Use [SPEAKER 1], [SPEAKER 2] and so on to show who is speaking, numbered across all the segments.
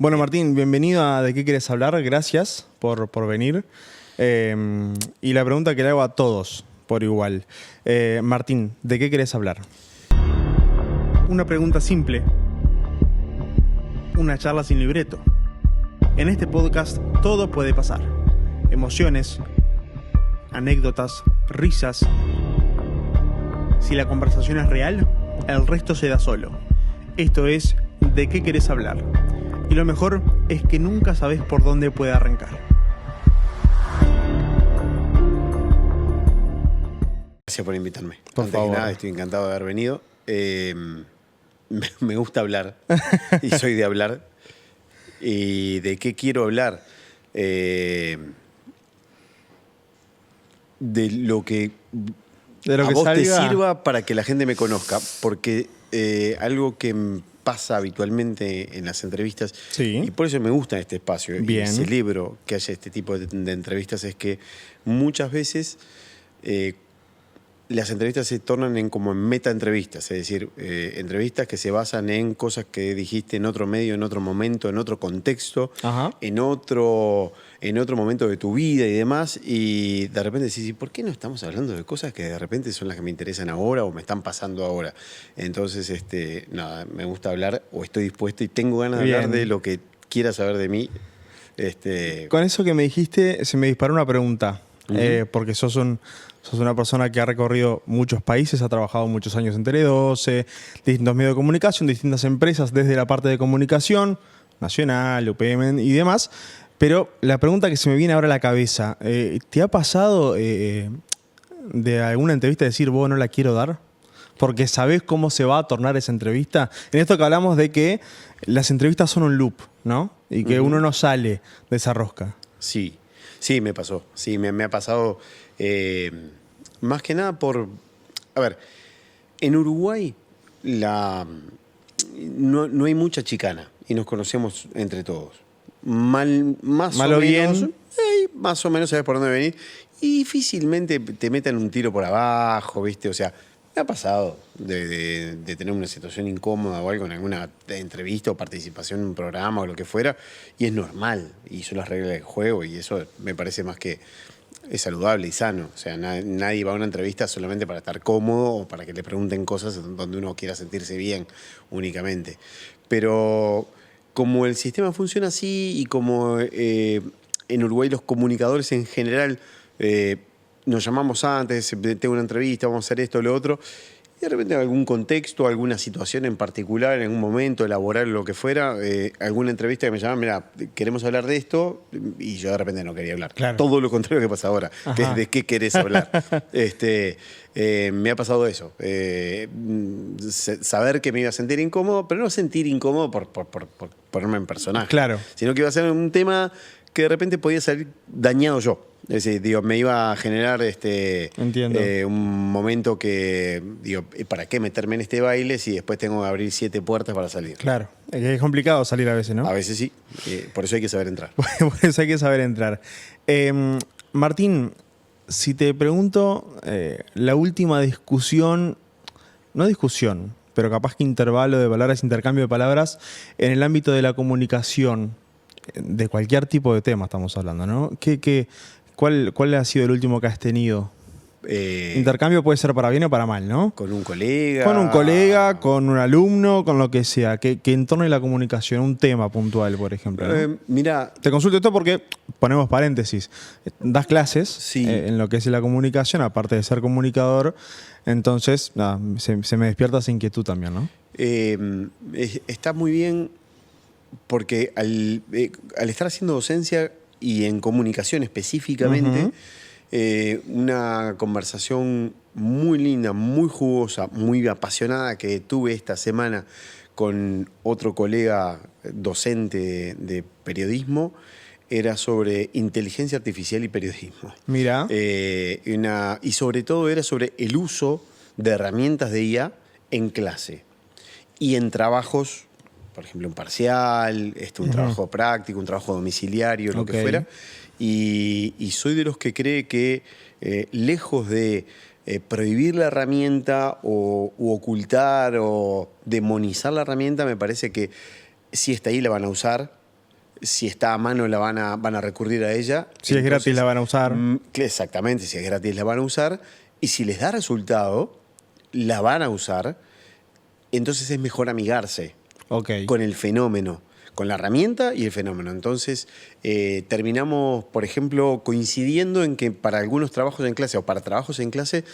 [SPEAKER 1] Bueno, Martín, bienvenido a ¿De qué querés hablar? Gracias por venir. Y la pregunta que le hago a todos por igual. Martín, ¿de qué querés hablar? Una pregunta simple. Una charla sin libreto. En este podcast todo puede pasar. Emociones, anécdotas, risas. Si la conversación es real, el resto se da solo. Esto es ¿De qué querés hablar? Y lo mejor es que nunca sabés por dónde puede arrancar.
[SPEAKER 2] Gracias por invitarme.
[SPEAKER 1] Por
[SPEAKER 2] Antes
[SPEAKER 1] favor.
[SPEAKER 2] que nada, estoy encantado de haber venido. Me gusta hablar y soy de hablar. ¿Y de qué quiero hablar? De lo que
[SPEAKER 1] De lo
[SPEAKER 2] a
[SPEAKER 1] que
[SPEAKER 2] vos te
[SPEAKER 1] salga.
[SPEAKER 2] sirva para que la gente me conozca. Porque algo que pasa habitualmente en las entrevistas,
[SPEAKER 1] Sí.
[SPEAKER 2] y por eso me gusta este espacio,
[SPEAKER 1] Bien.
[SPEAKER 2] y celebro que haya este tipo de entrevistas, es que muchas veces las entrevistas se tornan en como en meta-entrevistas, es decir, entrevistas que se basan en cosas que dijiste en otro medio, en otro momento, en otro contexto,
[SPEAKER 1] Ajá.
[SPEAKER 2] en otro momento de tu vida y demás, y de repente decís, ¿y por qué no estamos hablando de cosas que de repente son las que me interesan ahora o me están pasando ahora? Entonces, nada, me gusta hablar o estoy dispuesto y tengo ganas de hablar
[SPEAKER 1] Bien.
[SPEAKER 2] de lo que quieras saber de mí.
[SPEAKER 1] Con eso que me dijiste, se me disparó una pregunta. Porque sos una persona que ha recorrido muchos países, ha trabajado muchos años en Tele12, distintos medios de comunicación, distintas empresas desde la parte de comunicación, Nacional, UPM y demás. Pero la pregunta que se me viene ahora a la cabeza, ¿te ha pasado de alguna entrevista decir, vos no la quiero dar? Porque sabés cómo se va a tornar esa entrevista. En esto que hablamos de que las entrevistas son un loop, ¿no? Y que uno no sale de esa rosca.
[SPEAKER 2] Sí, sí, me pasó. Sí, me ha pasado más que nada por... A ver, en Uruguay no hay mucha chicana y nos conocemos entre todos. Más
[SPEAKER 1] Mal o
[SPEAKER 2] o
[SPEAKER 1] bien.
[SPEAKER 2] menos, más o menos sabes por dónde venir y difícilmente te metan un tiro por abajo, ¿viste? O sea, me ha pasado de tener una situación incómoda o algo en alguna entrevista o participación en un programa o lo que fuera, y es normal, y son las reglas del juego, y eso me parece más que es saludable y sano. O sea, nadie va a una entrevista solamente para estar cómodo o para que le pregunten cosas donde uno quiera sentirse bien únicamente. Pero como el sistema funciona así y como en Uruguay los comunicadores en general... nos llamamos antes, tengo una entrevista, vamos a hacer esto o lo otro, y de repente algún contexto, alguna situación en particular, en algún momento, elaborar lo que fuera, alguna entrevista que me llaman, mira, queremos hablar de esto, y yo de repente no quería hablar.
[SPEAKER 1] Claro.
[SPEAKER 2] Todo lo contrario que pasa ahora, que
[SPEAKER 1] Ajá.
[SPEAKER 2] es de qué querés hablar. Me ha pasado eso, saber que me iba a sentir incómodo, pero no sentir incómodo por ponerme en personaje,
[SPEAKER 1] Claro.
[SPEAKER 2] sino que iba a ser un tema que de repente podía salir dañado yo. Es decir, digo, me iba a generar
[SPEAKER 1] Entiendo.
[SPEAKER 2] un momento que, digo, ¿para qué meterme en este baile si después tengo que abrir 7 puertas para salir?
[SPEAKER 1] Claro. Es complicado salir a veces, ¿no?
[SPEAKER 2] A veces sí, por eso hay que saber entrar.
[SPEAKER 1] Por eso hay que saber entrar. Martín, si te pregunto la última discusión, no discusión, pero capaz que intervalo de palabras, intercambio de palabras, en el ámbito de la comunicación, de cualquier tipo de tema estamos hablando, ¿no? ¿Cuál ha sido el último que has tenido? Intercambio puede ser para bien o para mal, ¿no?
[SPEAKER 2] Con un colega.
[SPEAKER 1] Con un colega, con un alumno, con lo que sea. Que entorne la comunicación, un tema puntual, por ejemplo, ¿no?
[SPEAKER 2] Mira,
[SPEAKER 1] Te consulto esto porque, ponemos paréntesis, das clases
[SPEAKER 2] Sí.
[SPEAKER 1] En lo que es la comunicación, aparte de ser comunicador, entonces nada, se me despierta esa inquietud también, ¿no?
[SPEAKER 2] está muy bien porque al estar haciendo docencia y en comunicación específicamente, una conversación muy linda, muy jugosa, muy apasionada que tuve esta semana con otro colega docente de periodismo, era sobre inteligencia artificial y periodismo.
[SPEAKER 1] Mira.
[SPEAKER 2] Y sobre todo era sobre el uso de herramientas de IA en clase y en trabajos, por ejemplo, un parcial, un trabajo práctico, un trabajo domiciliario, lo que fuera. Y soy de los que cree que lejos de prohibir la herramienta u ocultar o demonizar la herramienta, me parece que si está ahí la van a usar Si está a mano van a recurrir a ella.
[SPEAKER 1] Si es gratis la van a usar.
[SPEAKER 2] Exactamente, si es gratis la van a usar. Y si les da resultado, la van a usar. Entonces es mejor amigarse con el fenómeno, con la herramienta y el fenómeno. Entonces terminamos, por ejemplo, coincidiendo en que para algunos trabajos en clase o para trabajos en clase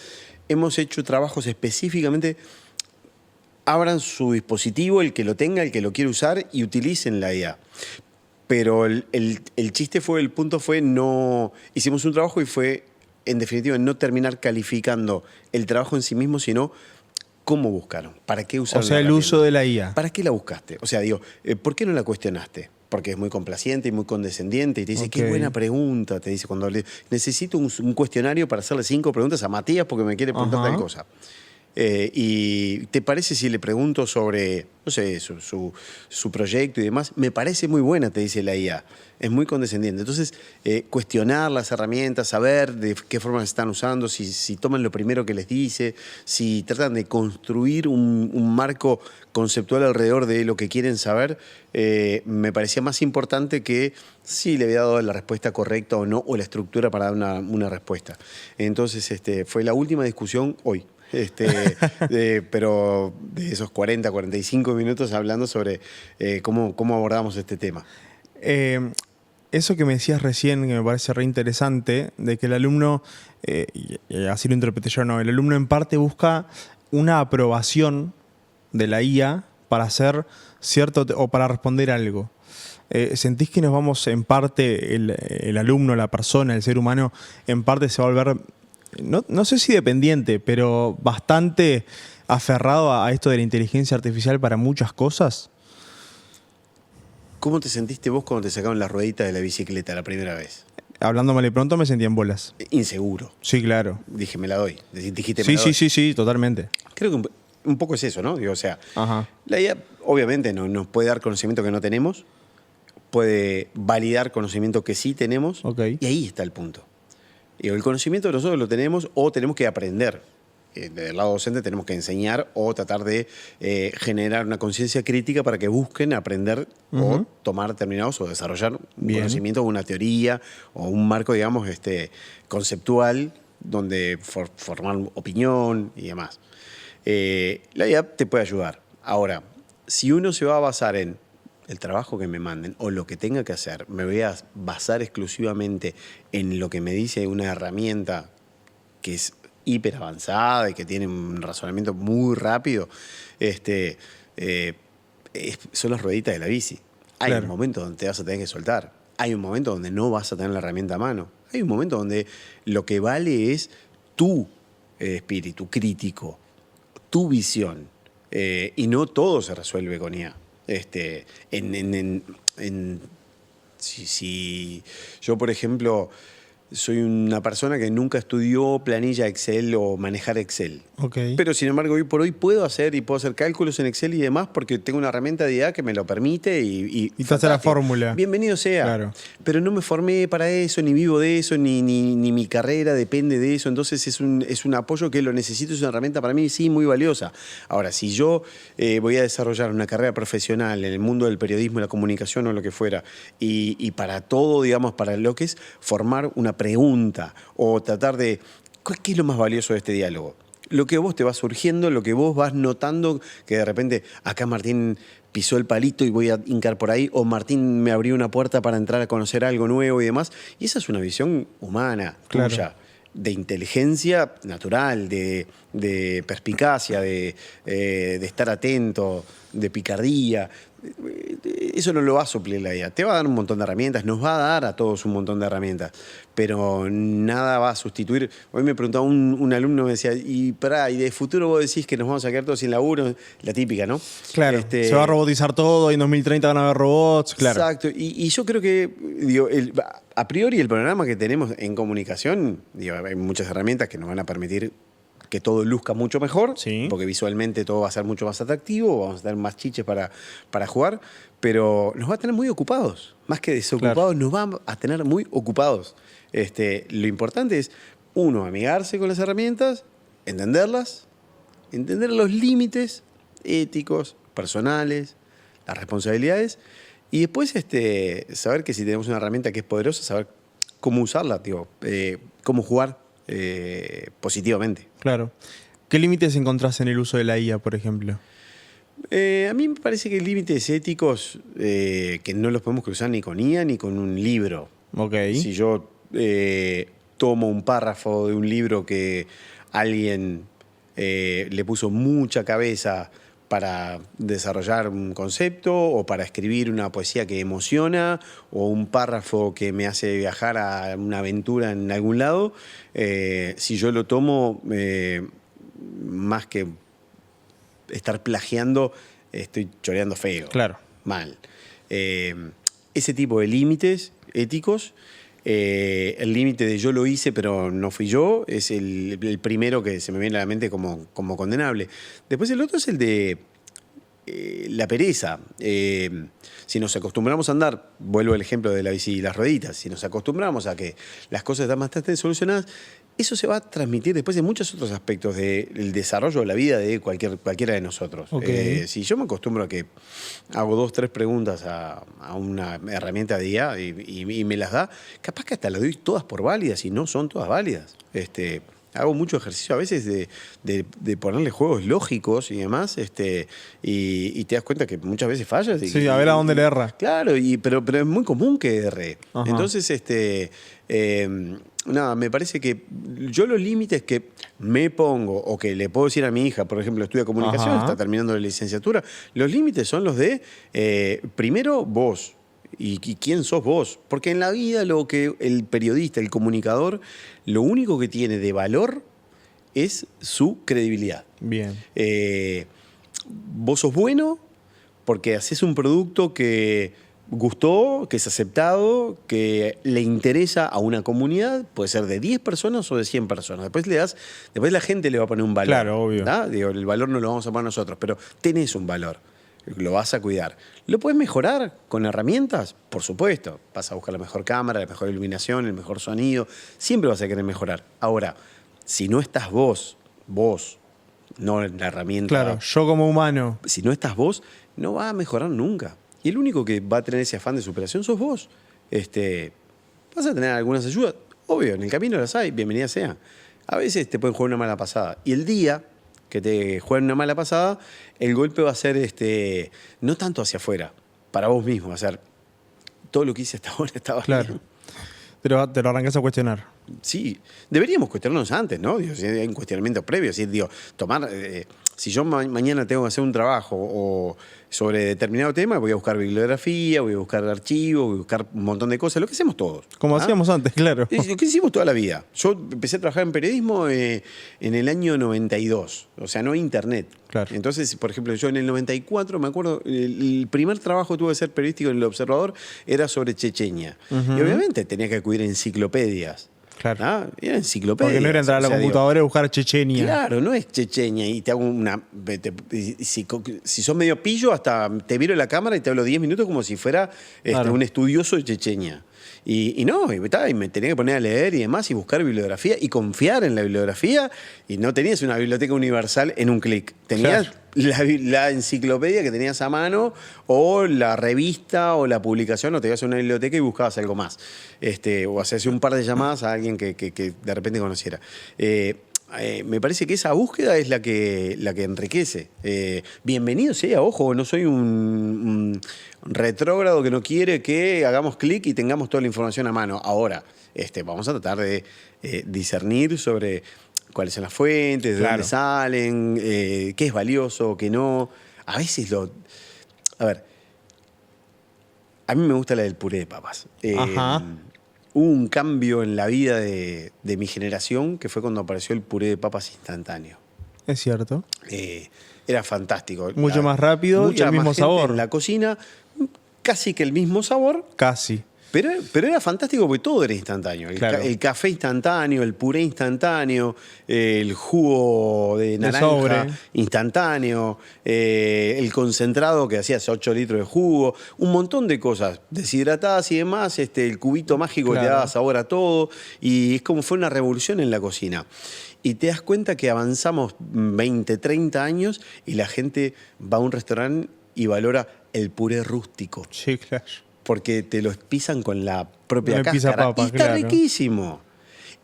[SPEAKER 2] hemos hecho trabajos específicamente. Abran su dispositivo, el que lo tenga, el que lo quiere usar, y utilicen la IA. Pero el chiste fue, el punto fue no... Hicimos un trabajo y fue, en definitiva, no terminar calificando el trabajo en sí mismo, sino cómo buscaron, para qué usaron.
[SPEAKER 1] O sea, el uso de la IA.
[SPEAKER 2] ¿Para qué la buscaste? O sea, digo, ¿por qué no la cuestionaste? Porque es muy complaciente y muy condescendiente y te dice, qué buena pregunta, te dice cuando necesito un cuestionario para hacerle 5 preguntas a Matías porque me quiere preguntar tal cosa. ¿Y te parece si le pregunto sobre, no sé, su proyecto y demás? Me parece muy buena, te dice la IA. Es muy condescendiente. Entonces, cuestionar las herramientas, saber de qué forma se están usando, si toman lo primero que les dice, si tratan de construir un marco conceptual alrededor de lo que quieren saber, me parecía más importante que si le había dado la respuesta correcta o no, o la estructura para dar una respuesta. Entonces, fue la última discusión hoy. Pero de esos 40, 45 minutos hablando sobre cómo abordamos este tema.
[SPEAKER 1] Eso que me decías recién, que me parece re interesante, de que el alumno, y así lo interpreté yo, no, el alumno en parte busca una aprobación de la IA para hacer cierto o para responder algo. ¿Sentís que nos vamos en parte, el alumno, la persona, el ser humano, en parte se va a volver... No sé si dependiente, pero bastante aferrado a esto de la inteligencia artificial para muchas cosas?
[SPEAKER 2] ¿Cómo te sentiste vos cuando te sacaron las rueditas de la bicicleta la primera vez?
[SPEAKER 1] Hablándome pronto me sentía en bolas.
[SPEAKER 2] Inseguro.
[SPEAKER 1] Sí, claro.
[SPEAKER 2] Dije, me la doy. Dijiste, me la doy.
[SPEAKER 1] Sí, totalmente.
[SPEAKER 2] Creo que un poco es eso, ¿no? Digo, o sea,
[SPEAKER 1] Ajá.
[SPEAKER 2] la IA obviamente nos puede dar conocimiento que no tenemos, puede validar conocimiento que sí tenemos, y ahí está el punto. El conocimiento nosotros lo tenemos o tenemos que aprender. Del lado docente tenemos que enseñar o tratar de generar una conciencia crítica para que busquen aprender o tomar determinados o desarrollar un conocimiento o una teoría o un marco, digamos, conceptual donde formar opinión y demás. La IA te puede ayudar. Ahora, si uno se va a basar en el trabajo que me manden o lo que tenga que hacer, me voy a basar exclusivamente en lo que me dice una herramienta que es hiper avanzada y que tiene un razonamiento muy rápido, son las rueditas de la bici. Hay un momento donde te vas a tener que soltar. Hay un momento donde no vas a tener la herramienta a mano. Hay un momento donde lo que vale es tu espíritu crítico, tu visión. Y no todo se resuelve con IA. Si yo, por ejemplo, soy una persona que nunca estudió planilla Excel o manejar Excel. Pero sin embargo, hoy por hoy puedo hacer cálculos en Excel y demás porque tengo una herramienta de IA que me lo permite y
[SPEAKER 1] te hace la fórmula.
[SPEAKER 2] Bienvenido sea.
[SPEAKER 1] Claro.
[SPEAKER 2] Pero no me formé para eso, ni vivo de eso, ni mi carrera depende de eso. Entonces es un apoyo que lo necesito, es una herramienta para mí, sí, muy valiosa. Ahora, si yo voy a desarrollar una carrera profesional en el mundo del periodismo, la comunicación o lo que fuera, y para todo, digamos, para lo que es formar una pregunta o tratar de... ¿Qué es lo más valioso de este diálogo? Lo que vos te va surgiendo, lo que vos vas notando, que de repente acá Martín pisó el palito y voy a hincar por ahí, o Martín me abrió una puerta para entrar a conocer algo nuevo y demás. Y esa es una visión humana, tuya, de inteligencia natural, de perspicacia, de estar atento, de picardía. Eso no lo va a suplir la IA. Te va a dar un montón de herramientas, nos va a dar a todos un montón de herramientas, pero nada va a sustituir. Hoy me preguntaba un alumno, me decía, y de futuro vos decís que nos vamos a quedar todos sin laburo, la típica, ¿no?
[SPEAKER 1] Claro, se va a robotizar todo y en 2030 van a haber robots, claro.
[SPEAKER 2] Exacto, y yo creo que, a priori el programa que tenemos en comunicación, hay muchas herramientas que nos van a permitir que todo luzca mucho mejor, porque visualmente todo va a ser mucho más atractivo, vamos a tener más chiches para jugar, pero nos va a tener muy ocupados. Más que desocupados, nos va a tener muy ocupados. Lo importante es, uno, amigarse con las herramientas, entenderlas, entender los límites éticos, personales, las responsabilidades, Y después saber que si tenemos una herramienta que es poderosa, saber cómo usarla, cómo jugar positivamente.
[SPEAKER 1] Claro. ¿Qué límites encontrás en el uso de la IA, por ejemplo?
[SPEAKER 2] A mí me parece que hay límites éticos que no los podemos cruzar ni con IA ni con un libro.
[SPEAKER 1] Ok.
[SPEAKER 2] Si yo tomo un párrafo de un libro que alguien le puso mucha cabeza para desarrollar un concepto o para escribir una poesía que emociona o un párrafo que me hace viajar a una aventura en algún lado, si yo lo tomo más que estar plagiando, estoy choreando feo.
[SPEAKER 1] Claro.
[SPEAKER 2] Mal. Ese tipo de límites éticos, el límite de yo lo hice pero no fui yo, es el primero que se me viene a la mente como condenable. Después el otro es el de la pereza. Si nos acostumbramos a andar, vuelvo al ejemplo de la bici y las rueditas, si nos acostumbramos a que las cosas están bastante solucionadas, eso se va a transmitir después en muchos otros aspectos del desarrollo de la vida de cualquiera de nosotros.
[SPEAKER 1] Okay.
[SPEAKER 2] Si yo me acostumbro a que hago 2, 3 preguntas a una herramienta de IA y me las da, capaz que hasta las doy todas por válidas y no son todas válidas. Hago mucho ejercicio a veces de ponerle juegos lógicos y demás, y te das cuenta que muchas veces fallas.
[SPEAKER 1] Sí, a ver a dónde le erra.
[SPEAKER 2] Claro, pero es muy común que erre.
[SPEAKER 1] Ajá.
[SPEAKER 2] Entonces, nada, me parece que yo los límites que me pongo o que le puedo decir a mi hija, por ejemplo, estudia comunicación,
[SPEAKER 1] Ajá.
[SPEAKER 2] está terminando la licenciatura, los límites son los de, primero, vos. ¿Y quién sos vos? Porque en la vida lo que el periodista, el comunicador, lo único que tiene de valor es su credibilidad.
[SPEAKER 1] Bien.
[SPEAKER 2] Vos sos bueno porque haces un producto que gustó, que es aceptado, que le interesa a una comunidad, puede ser de 10 personas o de 100 personas. Después la gente le va a poner un valor.
[SPEAKER 1] Claro, obvio.
[SPEAKER 2] Digo, el valor no lo vamos a poner nosotros, pero tenés un valor. Lo vas a cuidar. ¿Lo puedes mejorar con herramientas? Por supuesto. Vas a buscar la mejor cámara, la mejor iluminación, el mejor sonido. Siempre vas a querer mejorar. Ahora, si no estás vos, no la herramienta.
[SPEAKER 1] Claro, yo como humano.
[SPEAKER 2] Si no estás vos, no va a mejorar nunca. Y el único que va a tener ese afán de superación sos vos. Vas a tener algunas ayudas. Obvio, en el camino las hay, bienvenida sea. A veces te pueden jugar una mala pasada. Y el día que te jueguen una mala pasada, el golpe va a ser no tanto hacia afuera, para vos mismo, va a ser todo lo que hice hasta ahora estaba
[SPEAKER 1] Claro.
[SPEAKER 2] bien.
[SPEAKER 1] Pero te lo arrancás a cuestionar.
[SPEAKER 2] Sí, deberíamos cuestionarnos antes, ¿no? Digo, si hay un cuestionamiento previo, así, digo, tomar, si yo mañana tengo que hacer un trabajo o sobre determinado tema, voy a buscar bibliografía, voy a buscar archivos, voy a buscar un montón de cosas, lo que hacemos todos.
[SPEAKER 1] Como hacíamos antes, claro.
[SPEAKER 2] Es lo que hicimos toda la vida. Yo empecé a trabajar en periodismo en el año 92, o sea, no internet.
[SPEAKER 1] Claro.
[SPEAKER 2] Entonces, por ejemplo, yo en el 94, me acuerdo, el primer trabajo que tuve que ser periodístico en El Observador era sobre Chechenia. Y obviamente tenía que acudir a enciclopedias.
[SPEAKER 1] Claro.
[SPEAKER 2] ¿Ah? Era enciclopedia.
[SPEAKER 1] Porque no era entrar a la computadora y buscar Chechenia.
[SPEAKER 2] Claro, no es Chechenia y te hago una. Si sos medio pillo, hasta te miro la cámara y te hablo 10 minutos como si fuera
[SPEAKER 1] Claro.
[SPEAKER 2] un estudioso de Chechenia. Y me tenía que poner a leer y demás y buscar bibliografía y confiar en la bibliografía. Y no tenías una biblioteca universal en un clic. Tenías la enciclopedia que tenías a mano o la revista o la publicación, o te ibas a una biblioteca y buscabas algo más. O hacías un par de llamadas a alguien que de repente conociera. Me parece que esa búsqueda es la que enriquece. Bienvenido sea, ojo, no soy un retrógrado que no quiere que hagamos clic y tengamos toda la información a mano. Ahora, vamos a tratar de discernir sobre cuáles son las fuentes, de dónde salen, qué es valioso, qué no. A veces A ver, a mí me gusta la del puré de papas.
[SPEAKER 1] Ajá.
[SPEAKER 2] Hubo un cambio en la vida de mi generación que fue cuando apareció el puré de papas instantáneo.
[SPEAKER 1] Es cierto.
[SPEAKER 2] Era fantástico.
[SPEAKER 1] Mucho más rápido y
[SPEAKER 2] mucha
[SPEAKER 1] el mismo
[SPEAKER 2] más gente
[SPEAKER 1] sabor.
[SPEAKER 2] en la cocina, casi que el mismo sabor,
[SPEAKER 1] Casi.
[SPEAKER 2] pero era fantástico porque todo era instantáneo.
[SPEAKER 1] Claro.
[SPEAKER 2] El café instantáneo, el puré instantáneo, el jugo de naranja
[SPEAKER 1] sobre.
[SPEAKER 2] instantáneo, el concentrado que hacías 8 litros de jugo, un montón de cosas deshidratadas y demás, el cubito mágico que te
[SPEAKER 1] Claro.
[SPEAKER 2] daba sabor a todo, y es como fue una revolución en la cocina. Y te das cuenta que avanzamos 20, 30 años y la gente va a un restaurante y valora el puré rústico.
[SPEAKER 1] Sí, claro.
[SPEAKER 2] Porque te lo pisan con la propia
[SPEAKER 1] Una pizza
[SPEAKER 2] cáscara.
[SPEAKER 1] papa,
[SPEAKER 2] Y está
[SPEAKER 1] claro.
[SPEAKER 2] riquísimo.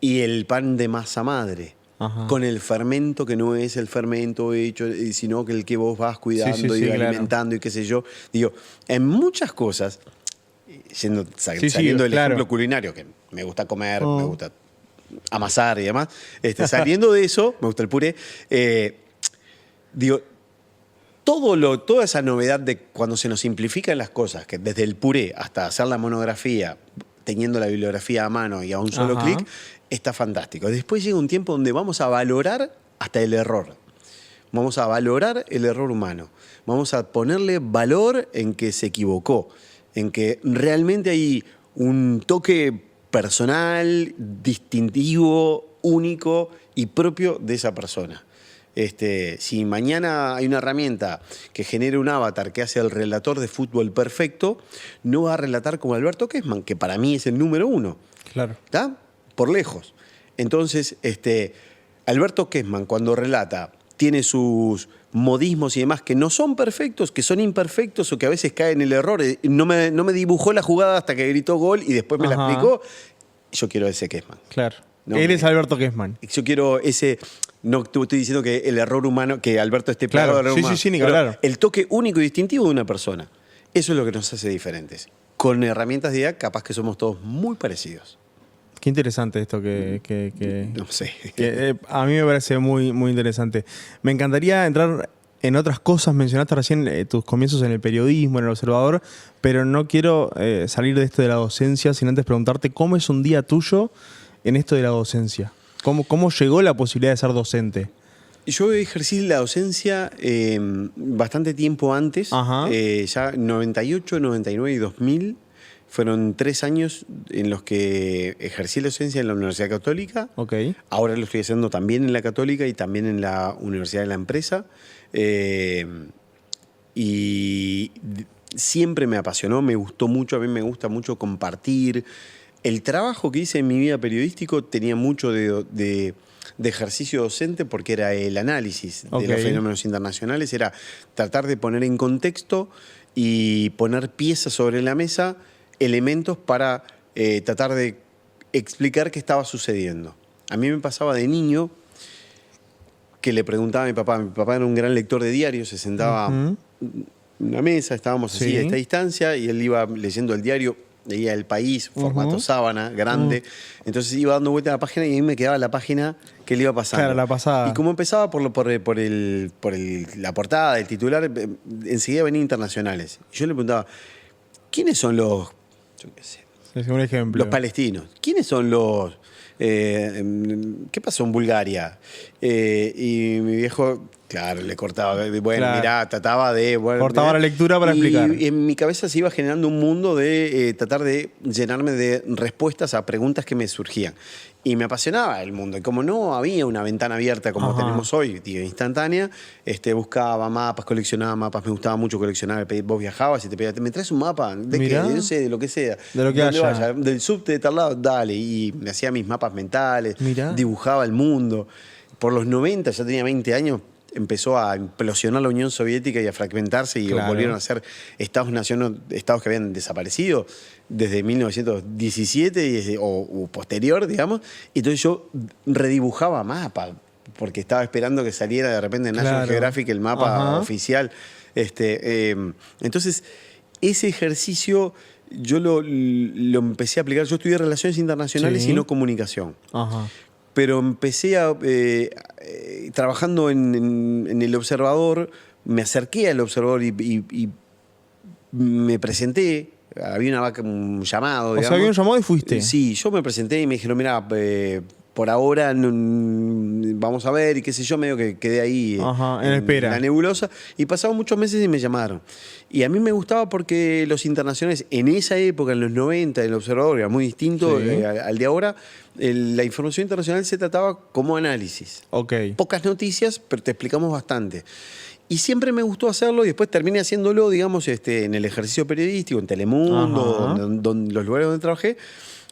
[SPEAKER 2] Y el pan de masa madre.
[SPEAKER 1] Ajá.
[SPEAKER 2] Con el fermento que no es el fermento hecho, sino que el que vos vas cuidando
[SPEAKER 1] Sí,
[SPEAKER 2] y
[SPEAKER 1] claro.
[SPEAKER 2] alimentando y qué sé yo. Digo, en muchas cosas, saliendo del
[SPEAKER 1] claro.
[SPEAKER 2] ejemplo culinario, que me gusta comer,
[SPEAKER 1] Oh.
[SPEAKER 2] me gusta amasar y demás, saliendo de eso, me gusta el puré, digo, toda esa novedad de cuando se nos simplifican las cosas, que desde el puré hasta hacer la monografía, teniendo la bibliografía a mano y a un solo
[SPEAKER 1] Ajá.
[SPEAKER 2] clic, está fantástico. Después llega un tiempo donde vamos a valorar hasta el error. Vamos a valorar el error humano. Vamos a ponerle valor en que se equivocó, en que realmente hay un toque personal, distintivo, único y propio de esa persona. Si mañana hay una herramienta que genere un avatar que hace el relator de fútbol perfecto, no va a relatar como Alberto Kessman, que para mí es el número 1.
[SPEAKER 1] Claro.
[SPEAKER 2] ¿Está? Por lejos. Entonces, Alberto Kessman, cuando relata, tiene sus modismos y demás que no son perfectos, que son imperfectos o que a veces caen en el error. No me dibujó la jugada hasta que gritó gol y después me la
[SPEAKER 1] Ajá.
[SPEAKER 2] explicó. Yo quiero ese Kessman.
[SPEAKER 1] Claro.
[SPEAKER 2] No,
[SPEAKER 1] Él es Alberto Kessman.
[SPEAKER 2] Yo quiero ese. No te estoy diciendo que el error humano, que Alberto esté
[SPEAKER 1] Claro,
[SPEAKER 2] plagado de error
[SPEAKER 1] sí,
[SPEAKER 2] humano,
[SPEAKER 1] sí, ni que
[SPEAKER 2] pero
[SPEAKER 1] hablar.
[SPEAKER 2] el toque único y distintivo de una persona. Eso es lo que nos hace diferentes. Con herramientas de IA, capaz que somos todos muy parecidos.
[SPEAKER 1] Qué interesante esto que
[SPEAKER 2] No sé.
[SPEAKER 1] a mí me parece muy, muy interesante. Me encantaría entrar en otras cosas. Mencionaste recién tus comienzos en el periodismo, en El Observador, pero no quiero salir de esto de la docencia sin antes preguntarte cómo es un día tuyo en esto de la docencia. ¿Cómo llegó la posibilidad de ser docente?
[SPEAKER 2] Yo ejercí la docencia bastante tiempo antes,
[SPEAKER 1] Ajá.
[SPEAKER 2] ya 98, 99 y 2000. Fueron 3 años en los que ejercí la docencia en la Universidad Católica.
[SPEAKER 1] Ok.
[SPEAKER 2] Ahora lo estoy haciendo también en la Católica y también en la Universidad de la Empresa. Y siempre me apasionó, me gustó mucho, a mí me gusta mucho compartir. El trabajo que hice en mi vida periodístico tenía mucho de ejercicio docente porque era el análisis de los fenómenos internacionales, era tratar de poner en contexto y poner piezas sobre la mesa, elementos para tratar de explicar qué estaba sucediendo. A mí me pasaba de niño que le preguntaba a mi papá era un gran lector de diarios, se sentaba en una mesa, estábamos así a esta distancia y él iba leyendo el diario, leía El País, formato sábana, grande, entonces iba dando vuelta a la página y a mí me quedaba la página que le iba pasando.
[SPEAKER 1] Claro, la pasada.
[SPEAKER 2] Y como empezaba por la portada, el titular, enseguida venían internacionales. Y yo le preguntaba, ¿quiénes son los, yo qué sé,
[SPEAKER 1] Es un ejemplo.
[SPEAKER 2] los palestinos? ¿Quiénes son los... ¿qué pasó en Bulgaria? Y mi viejo, claro, le cortaba. Bueno,
[SPEAKER 1] Claro.
[SPEAKER 2] mirá, trataba de... Bueno,
[SPEAKER 1] Cortaba la lectura para
[SPEAKER 2] y
[SPEAKER 1] explicar.
[SPEAKER 2] en mi cabeza se iba generando un mundo de tratar de llenarme de respuestas a preguntas que me surgían. Y me apasionaba el mundo. Y como no había una ventana abierta como
[SPEAKER 1] Ajá.
[SPEAKER 2] tenemos hoy, digo, instantánea, buscaba mapas, coleccionaba mapas. Me gustaba mucho coleccionar. Vos viajabas y te pedías, ¿me traes un mapa? ¿De qué?
[SPEAKER 1] Mirá.
[SPEAKER 2] No sé, de lo que sea.
[SPEAKER 1] De lo que
[SPEAKER 2] ¿Dónde
[SPEAKER 1] haya.
[SPEAKER 2] vaya? Del subte de tal lado, dale. Y me hacía mis mapas mentales,
[SPEAKER 1] Mirá.
[SPEAKER 2] dibujaba el mundo. Por los 90, ya tenía 20 años, empezó a implosionar la Unión Soviética y a fragmentarse y
[SPEAKER 1] Claro.
[SPEAKER 2] volvieron a ser estados que habían desaparecido desde 1917 o posterior, digamos. Y entonces yo redibujaba mapas, porque estaba esperando que saliera de repente en National
[SPEAKER 1] Claro.
[SPEAKER 2] Geographic el mapa
[SPEAKER 1] Ajá.
[SPEAKER 2] oficial. Entonces, ese ejercicio yo lo empecé a aplicar. Yo estudié Relaciones Internacionales
[SPEAKER 1] Sí.
[SPEAKER 2] y no Comunicación.
[SPEAKER 1] Ajá.
[SPEAKER 2] Pero empecé trabajando en El Observador, me acerqué al Observador y me presenté. Había un llamado,
[SPEAKER 1] O
[SPEAKER 2] digamos.
[SPEAKER 1] sea, había un llamado y fuiste.
[SPEAKER 2] Sí, yo me presenté y me dijeron, mira, por ahora vamos a ver y qué sé yo, medio que quedé ahí
[SPEAKER 1] Ajá, en espera.
[SPEAKER 2] la nebulosa. Y pasaron muchos meses y me llamaron. Y a mí me gustaba porque los internacionales, en esa época, en los 90, el Observador era muy distinto
[SPEAKER 1] Sí.
[SPEAKER 2] al de ahora. La información internacional se trataba como análisis.
[SPEAKER 1] Ok.
[SPEAKER 2] Pocas noticias, pero te explicamos bastante. Y siempre me gustó hacerlo y después terminé haciéndolo, digamos, en el ejercicio periodístico, en Telemundo,
[SPEAKER 1] Ajá.
[SPEAKER 2] los lugares donde trabajé,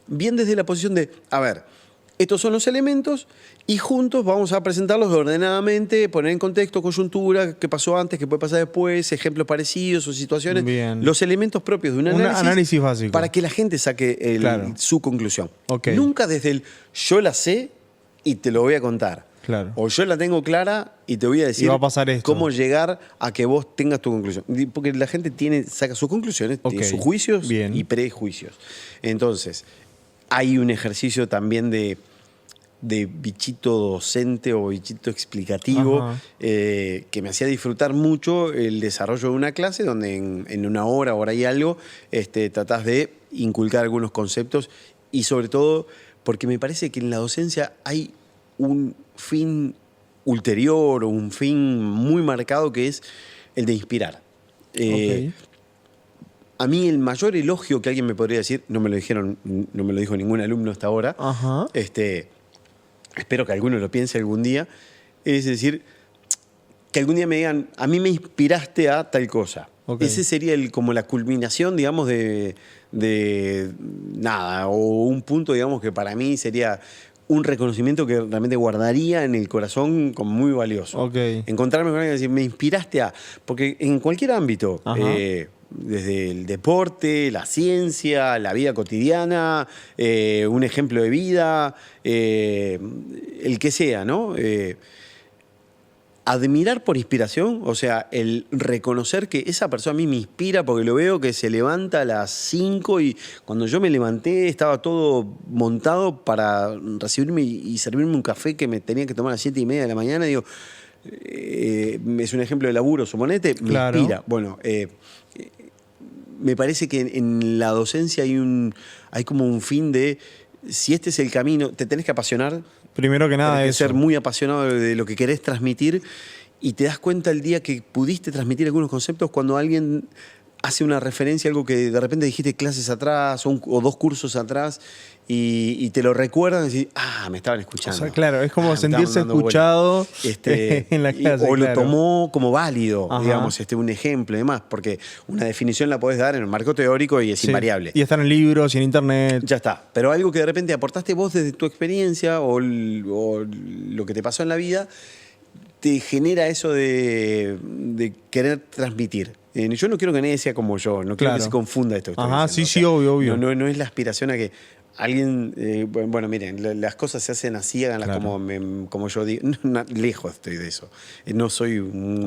[SPEAKER 2] bien desde la posición de, a ver, estos son los elementos y juntos vamos a presentarlos ordenadamente, poner en contexto, coyuntura, qué pasó antes, qué puede pasar después, ejemplos parecidos o situaciones.
[SPEAKER 1] Bien.
[SPEAKER 2] Los elementos propios de un
[SPEAKER 1] análisis básico.
[SPEAKER 2] para que la gente saque
[SPEAKER 1] Claro.
[SPEAKER 2] su conclusión.
[SPEAKER 1] Ok.
[SPEAKER 2] Nunca desde el yo la sé y te lo voy a contar.
[SPEAKER 1] Claro.
[SPEAKER 2] O yo la tengo clara y te voy a decir
[SPEAKER 1] va a pasar esto.
[SPEAKER 2] cómo llegar a que vos tengas tu conclusión. Porque la gente saca sus conclusiones,
[SPEAKER 1] Ok.
[SPEAKER 2] tiene sus juicios
[SPEAKER 1] Bien.
[SPEAKER 2] y prejuicios. Entonces, hay un ejercicio también de bichito docente o bichito explicativo
[SPEAKER 1] Ajá.
[SPEAKER 2] que me hacía disfrutar mucho el desarrollo de una clase donde en una hora y algo, tratás de inculcar algunos conceptos y sobre todo porque me parece que en la docencia hay un fin ulterior o un fin muy marcado que es el de inspirar.
[SPEAKER 1] Ok.
[SPEAKER 2] A mí el mayor elogio que alguien me podría decir, no me lo dijo ningún alumno hasta ahora,
[SPEAKER 1] Ajá.
[SPEAKER 2] espero que alguno lo piense algún día, es decir, que algún día me digan, a mí me inspiraste a tal cosa.
[SPEAKER 1] Ok.
[SPEAKER 2] Ese sería como la culminación, digamos, de nada, o un punto, digamos, que para mí sería un reconocimiento que realmente guardaría en el corazón como muy valioso.
[SPEAKER 1] Ok.
[SPEAKER 2] Encontrarme con alguien y decir, me inspiraste a... Porque en cualquier ámbito,
[SPEAKER 1] Ajá.
[SPEAKER 2] desde el deporte, la ciencia, la vida cotidiana, un ejemplo de vida, el que sea, ¿no? Admirar por inspiración, o sea, el reconocer que esa persona a mí me inspira porque lo veo que se levanta a las 5 y cuando yo me levanté estaba todo montado para recibirme y servirme un café que me tenía que tomar a las 7:30 de la mañana. Digo, es un ejemplo de laburo, suponete, me
[SPEAKER 1] Claro.
[SPEAKER 2] inspira. Bueno, me parece que en la docencia hay como un fin de, si este es el camino, te tenés que apasionar.
[SPEAKER 1] Primero que nada,
[SPEAKER 2] Tenés que
[SPEAKER 1] eso.
[SPEAKER 2] ser muy apasionado de lo que querés transmitir y te das cuenta el día que pudiste transmitir algunos conceptos cuando alguien hace una referencia a algo que de repente dijiste clases atrás o 2 cursos atrás y te lo recuerdan y decís, me estaban escuchando.
[SPEAKER 1] O sea, claro, es como
[SPEAKER 2] me estaban
[SPEAKER 1] sentirse
[SPEAKER 2] dando bola.
[SPEAKER 1] escuchado en la clase.
[SPEAKER 2] O lo
[SPEAKER 1] claro.
[SPEAKER 2] tomó como válido,
[SPEAKER 1] Ajá.
[SPEAKER 2] digamos, un ejemplo y demás, porque una definición la podés dar en el marco teórico y es
[SPEAKER 1] Sí.
[SPEAKER 2] invariable.
[SPEAKER 1] Y están en libros y en internet.
[SPEAKER 2] Ya está. Pero algo que de repente aportaste vos desde tu experiencia o lo que te pasó en la vida, te genera eso de querer transmitir. Yo no quiero que nadie sea como yo, no quiero
[SPEAKER 1] Claro.
[SPEAKER 2] que se confunda esto que estoy
[SPEAKER 1] Ajá,
[SPEAKER 2] diciendo.
[SPEAKER 1] sí, sí, obvio.
[SPEAKER 2] No es la aspiración a que alguien, bueno, miren, las cosas se hacen así, háganlas
[SPEAKER 1] Claro.
[SPEAKER 2] como yo digo. Lejos estoy de eso. No soy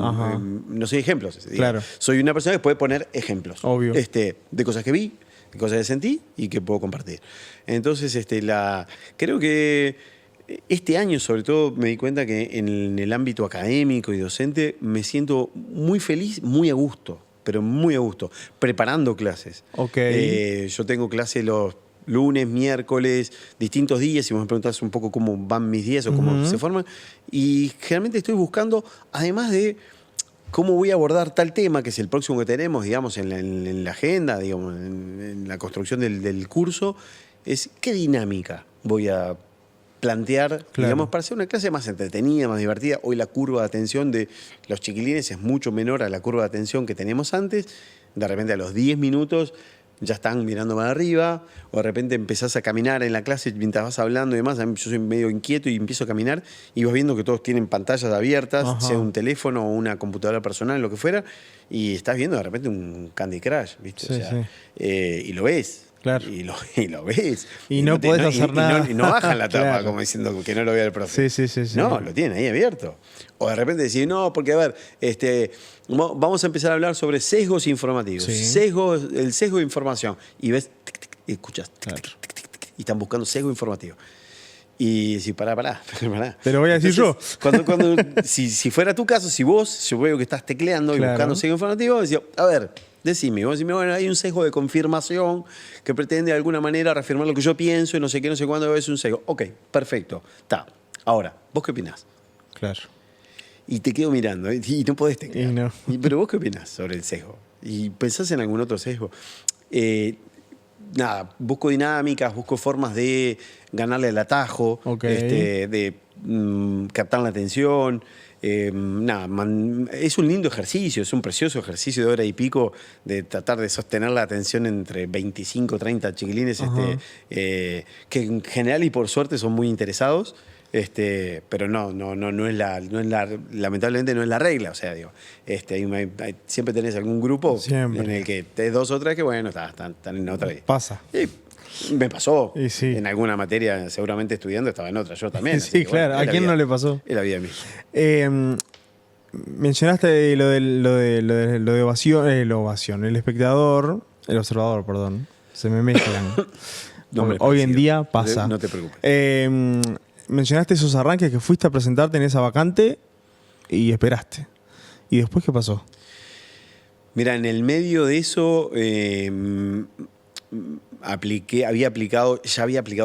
[SPEAKER 1] Ajá.
[SPEAKER 2] no soy ejemplos. Digamos.
[SPEAKER 1] Claro.
[SPEAKER 2] Soy una persona que puede poner ejemplos.
[SPEAKER 1] Obvio.
[SPEAKER 2] De cosas que vi, de cosas que sentí y que puedo compartir. Entonces, creo que este año, sobre todo, me di cuenta que en el ámbito académico y docente me siento muy feliz, muy a gusto, pero muy a gusto, preparando clases.
[SPEAKER 1] Ok.
[SPEAKER 2] Yo tengo clases los lunes, miércoles, distintos días, si vos me preguntás un poco cómo van mis días o cómo se forman, y generalmente estoy buscando, además de cómo voy a abordar tal tema, que es el próximo que tenemos, digamos, en la agenda, digamos, en la construcción del curso, es qué dinámica voy a plantear,
[SPEAKER 1] Claro.
[SPEAKER 2] digamos, para hacer una clase más entretenida, más divertida. Hoy la curva de atención de los chiquilines es mucho menor a la curva de atención que teníamos antes. De repente a los 10 minutos ya están mirando para arriba, o de repente empezás a caminar en la clase mientras vas hablando y demás. Yo soy medio inquieto y empiezo a caminar y vas viendo que todos tienen pantallas abiertas,
[SPEAKER 1] Ajá.
[SPEAKER 2] sea un teléfono o una computadora personal, lo que fuera, y estás viendo de repente un Candy Crush, ¿viste?
[SPEAKER 1] Sí, sí.
[SPEAKER 2] Y lo ves.
[SPEAKER 1] Claro.
[SPEAKER 2] Y lo ves.
[SPEAKER 1] Y no podés hacer nada.
[SPEAKER 2] Y no bajan la tapa
[SPEAKER 1] Claro.
[SPEAKER 2] como diciendo que no lo vea el profe.
[SPEAKER 1] Sí.
[SPEAKER 2] No, lo tienen ahí abierto. O de repente decir, no, porque a ver, vamos a empezar a hablar sobre sesgos informativos.
[SPEAKER 1] Sí.
[SPEAKER 2] El sesgo de información. Y ves, tic, tic, y escuchas, tic,
[SPEAKER 1] Claro.
[SPEAKER 2] tic, tic, tic, tic, y están buscando sesgo informativo. Y si pará.
[SPEAKER 1] Te lo voy a decir yo.
[SPEAKER 2] Si fuera tu caso, si vos, yo veo que estás tecleando y
[SPEAKER 1] Claro.
[SPEAKER 2] buscando sesgo informativo, decía, a ver, decime, vos decime, bueno, hay un sesgo de confirmación que pretende de alguna manera reafirmar lo que yo pienso y no sé qué, no sé cuándo, es un sesgo. Ok, perfecto. Está. Ahora, ¿vos qué opinás?
[SPEAKER 1] Claro.
[SPEAKER 2] Y te quedo mirando y no podés teclear.
[SPEAKER 1] Y no.
[SPEAKER 2] Pero vos qué opinás sobre el sesgo? ¿Y pensás en algún otro sesgo? Nada, busco dinámicas, busco formas de ganarle al atajo,
[SPEAKER 1] Ok.
[SPEAKER 2] de captar la atención. Nada, es un lindo ejercicio, es un precioso ejercicio de hora y pico de tratar de sostener la atención entre 25, 30 chiquilines que en general y por suerte son muy interesados. Pero no es lamentablemente no es la regla, o sea, digo, siempre tenés algún grupo en el que tenés 2 o 3 que bueno, están en otra.
[SPEAKER 1] Pasa.
[SPEAKER 2] Y me pasó
[SPEAKER 1] sí.
[SPEAKER 2] en alguna materia, seguramente estudiando, estaba en otra, yo también.
[SPEAKER 1] Sí, claro,
[SPEAKER 2] bueno,
[SPEAKER 1] ¿a quién
[SPEAKER 2] vida,
[SPEAKER 1] no le pasó?
[SPEAKER 2] Es la vida misma.
[SPEAKER 1] Mencionaste lo de ovación, el espectador, el observador, perdón, se me mezclan. Hoy en día pasa.
[SPEAKER 2] No te preocupes.
[SPEAKER 1] Mencionaste esos arranques que fuiste a presentarte en esa vacante y esperaste. ¿Y después qué pasó?
[SPEAKER 2] Mira, en el medio de eso ya había aplicado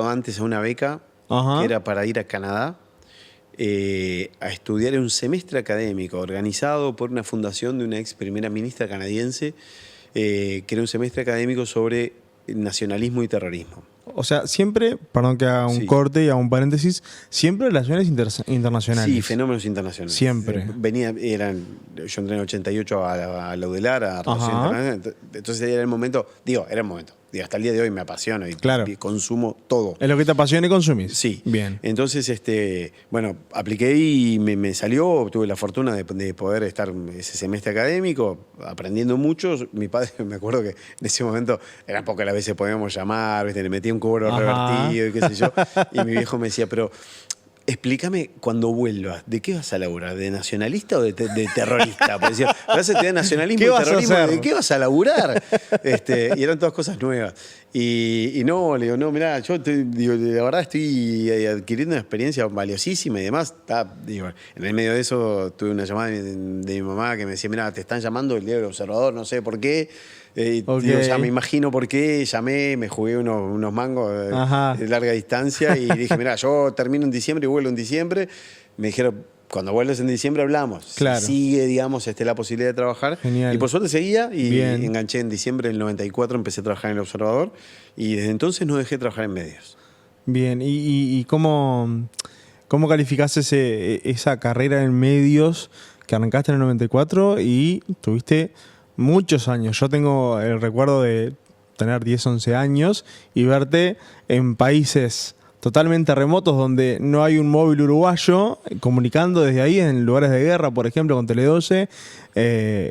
[SPEAKER 2] antes a una beca que era para ir a Canadá a estudiar en un semestre académico organizado por una fundación de una ex primera ministra canadiense, que era un semestre académico sobre nacionalismo y terrorismo.
[SPEAKER 1] O sea, siempre, perdón que haga un corte y haga un paréntesis, siempre relaciones internacionales.
[SPEAKER 2] Sí, fenómenos internacionales.
[SPEAKER 1] Siempre.
[SPEAKER 2] Yo entré en el 88 a la UDELAR, a Relaciones Internacionales, entonces era el momento, hasta el día de hoy me apasiona y consumo todo.
[SPEAKER 1] Es lo que te apasiona y consumís.
[SPEAKER 2] Sí.
[SPEAKER 1] Bien.
[SPEAKER 2] Entonces, apliqué y me salió, tuve la fortuna de poder estar ese semestre académico aprendiendo mucho. Mi padre, me acuerdo que en ese momento eran pocas las veces podíamos llamar, ¿viste? Le metía un cobro revertido y qué sé yo. Y mi viejo me decía, pero explícame cuando vuelvas, ¿de qué vas a laburar? ¿De nacionalista o de terrorista? Porque decía, vas a estudiar nacionalismo y terrorismo, ¿de qué vas a laburar? Y eran todas cosas nuevas. Y no, le digo, no, mirá, yo la verdad estoy adquiriendo una experiencia valiosísima y demás. En el medio de eso tuve una llamada de mi mamá que me decía, mirá, te están llamando el diario El Observador, no sé por qué. Ya me imagino por qué, llamé, me jugué unos mangos de larga distancia y dije, mira, yo termino en diciembre y vuelvo en diciembre. Me dijeron, cuando vuelves en diciembre hablamos.
[SPEAKER 1] Claro.
[SPEAKER 2] Sigue, digamos, la posibilidad de trabajar.
[SPEAKER 1] Genial.
[SPEAKER 2] Y por suerte seguía y
[SPEAKER 1] Bien.
[SPEAKER 2] enganché en diciembre del 94, empecé a trabajar en El Observador y desde entonces no dejé de trabajar en medios.
[SPEAKER 1] Bien, ¿y cómo calificás esa carrera en medios que arrancaste en el 94 y tuviste muchos años? Yo tengo el recuerdo de tener 10, 11 años y verte en países totalmente remotos donde no hay un móvil uruguayo comunicando desde ahí en lugares de guerra, por ejemplo, con Tele12,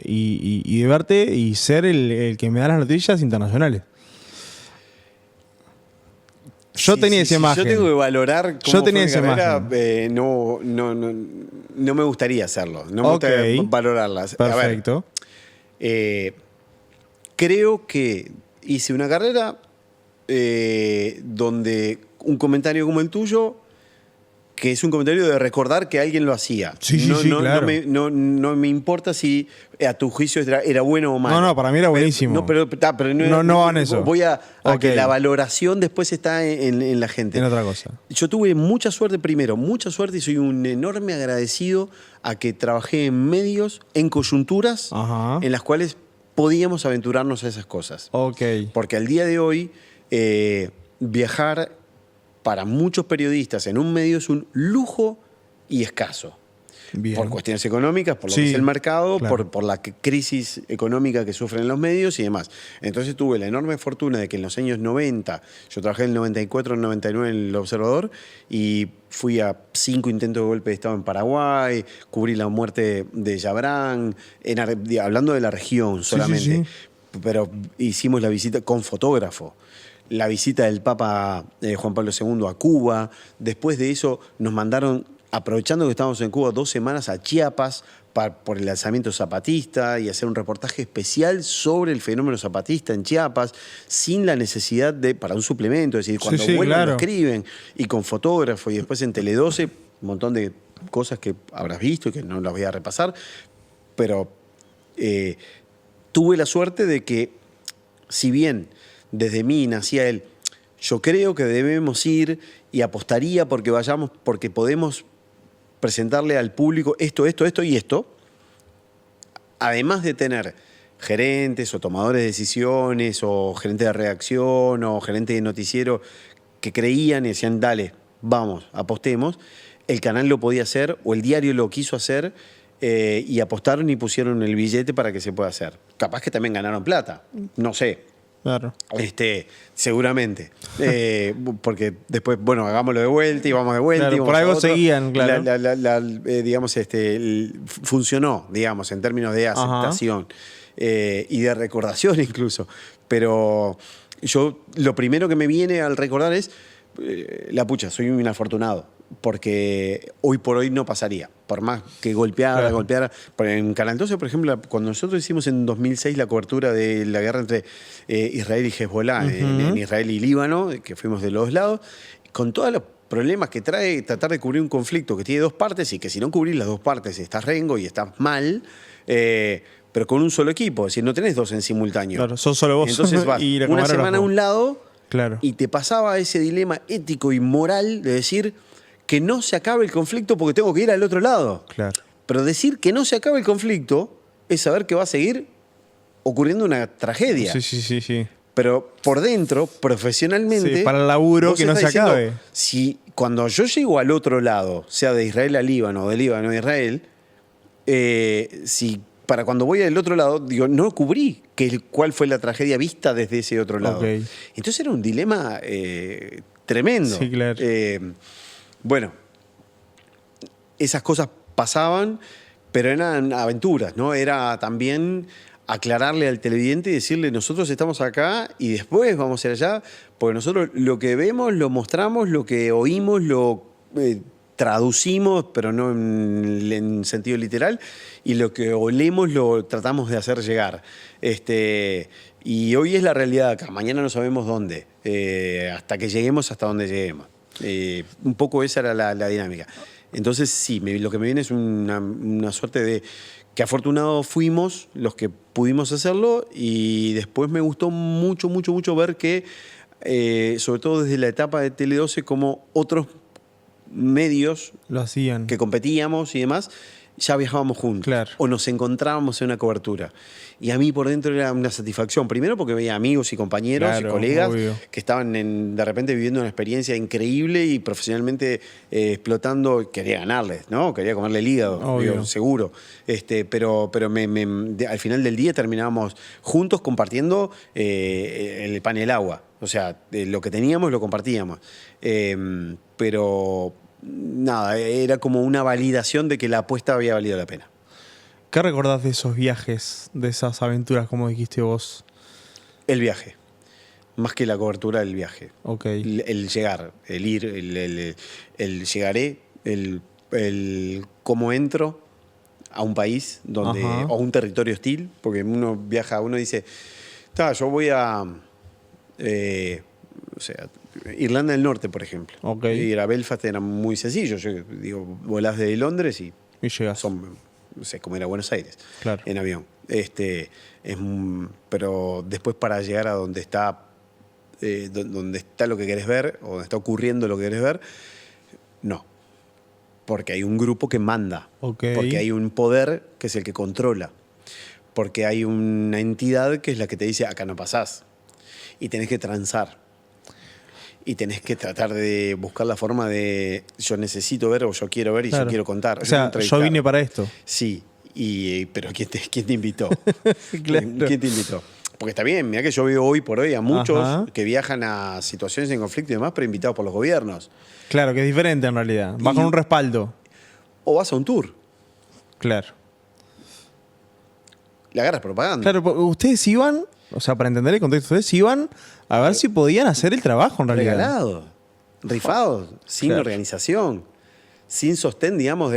[SPEAKER 1] y de verte y ser el que me da las noticias internacionales. Yo tenía esa imagen.
[SPEAKER 2] Yo tengo que valorar cómo
[SPEAKER 1] yo tenía
[SPEAKER 2] fue mi
[SPEAKER 1] esa
[SPEAKER 2] carrera, no me gustaría hacerlo. No me gustaría valorarla.
[SPEAKER 1] Perfecto.
[SPEAKER 2] Creo que hice una carrera donde un comentario como el tuyo, que es un comentario de recordar que alguien lo hacía.
[SPEAKER 1] Claro.
[SPEAKER 2] No me importa si a tu juicio era bueno o malo.
[SPEAKER 1] No, para mí era buenísimo.
[SPEAKER 2] Pero
[SPEAKER 1] no van eso.
[SPEAKER 2] Voy a que la valoración después está en la gente.
[SPEAKER 1] En otra cosa.
[SPEAKER 2] Yo tuve mucha suerte y soy un enorme agradecido a que trabajé en medios, en coyunturas, en las cuales podíamos aventurarnos a esas cosas. Porque al día de hoy, viajar para muchos periodistas en un medio es un lujo y escaso. Bien. Por cuestiones económicas, por lo que es el mercado, claro. por la crisis económica que sufren los medios y demás. Entonces tuve la enorme fortuna de que en los años 90, yo trabajé en el 94, en el 99 en El Observador y fui a 5 intentos de golpe de Estado en Paraguay, cubrí la muerte de Yabrán, hablando de la región solamente. Pero hicimos la visita con fotógrafo. La visita del Papa Juan Pablo II a Cuba. Después de eso nos mandaron, aprovechando que estábamos en Cuba, 2 semanas a Chiapas por el lanzamiento zapatista y hacer un reportaje especial sobre el fenómeno zapatista en Chiapas, sin la necesidad para un suplemento. Es decir, cuando vuelvan lo escriben, y con fotógrafo, y después en Tele12, un montón de cosas que habrás visto y que no las voy a repasar. Pero tuve la suerte de que, si bien desde mí nacía yo creo que debemos ir y apostaría porque vayamos, porque podemos presentarle al público esto y esto, además de tener gerentes o tomadores de decisiones o gerentes de redacción o gerentes de noticiero que creían y decían, dale, vamos, apostemos. el canal lo podía hacer o el diario lo quiso hacer y apostaron y pusieron el billete para que se pueda hacer. Capaz que también ganaron plata, no sé.
[SPEAKER 1] Claro.
[SPEAKER 2] Seguramente. Porque después, bueno, hagámoslo de vuelta y vamos de vuelta.
[SPEAKER 1] Claro,
[SPEAKER 2] y vamos
[SPEAKER 1] por
[SPEAKER 2] a
[SPEAKER 1] algo
[SPEAKER 2] otro.
[SPEAKER 1] seguían, claro.
[SPEAKER 2] Digamos, funcionó, digamos, en términos de aceptación y de recordación incluso. Pero yo lo primero que me viene al recordar es, la pucha, soy un inafortunado. Porque hoy por hoy no pasaría. Por más que golpeara. En Canal 12, por ejemplo, cuando nosotros hicimos en 2006 la cobertura de la guerra entre Israel y Hezbollah, en Israel y Líbano, que fuimos de los dos lados, con todos los problemas que trae tratar de cubrir un conflicto que tiene dos partes y que si no cubrís las dos partes estás rengo y estás mal, pero con un solo equipo. Es decir, no tenés dos en simultáneo.
[SPEAKER 1] Claro, sos solo vos.
[SPEAKER 2] Entonces vas
[SPEAKER 1] y
[SPEAKER 2] una semana a un lado y te pasaba ese dilema ético y moral de decir que no se acabe el conflicto porque tengo que ir al otro lado.
[SPEAKER 1] Claro.
[SPEAKER 2] Pero decir que no se acabe el conflicto es saber que va a seguir ocurriendo una tragedia.
[SPEAKER 1] Sí.
[SPEAKER 2] Pero por dentro, profesionalmente...
[SPEAKER 1] Sí, para el laburo que no se acabe.
[SPEAKER 2] Si cuando yo llego al otro lado, sea de Israel a Líbano o de Líbano a Israel, si para cuando voy al otro lado, digo, no cubrí cuál fue la tragedia vista desde ese otro lado.
[SPEAKER 1] Okay.
[SPEAKER 2] Entonces era un dilema tremendo.
[SPEAKER 1] Sí, claro.
[SPEAKER 2] Bueno, esas cosas pasaban, pero eran aventuras, ¿no? Era también aclararle al televidente y decirle, nosotros estamos acá y después vamos a ir allá, porque nosotros lo que vemos lo mostramos, lo que oímos lo traducimos, pero no en sentido literal, y lo que olemos lo tratamos de hacer llegar. Y hoy es la realidad acá, mañana no sabemos dónde, hasta que lleguemos hasta donde lleguemos. Un poco esa era la dinámica. Entonces sí, lo que me viene es una suerte de que afortunados fuimos los que pudimos hacerlo y después me gustó mucho ver que, sobre todo desde la etapa de Tele 12, como otros medios
[SPEAKER 1] lo hacían,
[SPEAKER 2] que competíamos y demás, ya viajábamos juntos.
[SPEAKER 1] Claro.
[SPEAKER 2] O nos encontrábamos en una cobertura. Y a mí por dentro era una satisfacción. Primero porque veía amigos y compañeros y colegas que estaban de repente viviendo una experiencia increíble y profesionalmente explotando. Quería ganarles, ¿no? Quería comerle el hígado, digo, seguro. Pero al final del día terminábamos juntos compartiendo el pan y el agua. O sea, lo que teníamos lo compartíamos. Pero nada, era como una validación de que la apuesta había valido la pena.
[SPEAKER 1] ¿Qué recordás de esos viajes, de esas aventuras, como dijiste vos?
[SPEAKER 2] El viaje. Más que la cobertura, el viaje.
[SPEAKER 1] Okay.
[SPEAKER 2] El llegar, el ir, el llegaré, el cómo entro a un país donde, o a un territorio hostil, porque uno viaja, uno dice, yo voy a Irlanda del Norte, por ejemplo.
[SPEAKER 1] Okay.
[SPEAKER 2] Ir a Belfast era muy sencillo. Yo digo, volás de Londres y
[SPEAKER 1] llegas.
[SPEAKER 2] No sé, como era Buenos Aires,
[SPEAKER 1] claro,
[SPEAKER 2] en avión. Pero después para llegar a donde está lo que querés ver, o donde está ocurriendo lo que querés ver, no. Porque hay un grupo que manda.
[SPEAKER 1] Okay.
[SPEAKER 2] Porque hay un poder que es el que controla. Porque hay una entidad que es la que te dice, acá no pasás. Y tenés que transar. Y tenés que tratar de buscar la forma de yo necesito ver o yo quiero ver y yo quiero contar.
[SPEAKER 1] O sea, yo vine para esto.
[SPEAKER 2] Sí, pero ¿quién te invitó?
[SPEAKER 1] Claro.
[SPEAKER 2] ¿Quién te invitó? Porque está bien, mirá que yo veo hoy por hoy a muchos que viajan a situaciones en conflicto y demás, pero invitados por los gobiernos.
[SPEAKER 1] Claro, que es diferente en realidad. Vas con un respaldo.
[SPEAKER 2] O vas a un tour.
[SPEAKER 1] Claro.
[SPEAKER 2] Le agarras propaganda.
[SPEAKER 1] Claro, ustedes iban, o sea, para entender el contexto, ustedes iban a ver si podían hacer el trabajo en realidad.
[SPEAKER 2] Regalados, rifados, sin organización, sin sostén, digamos,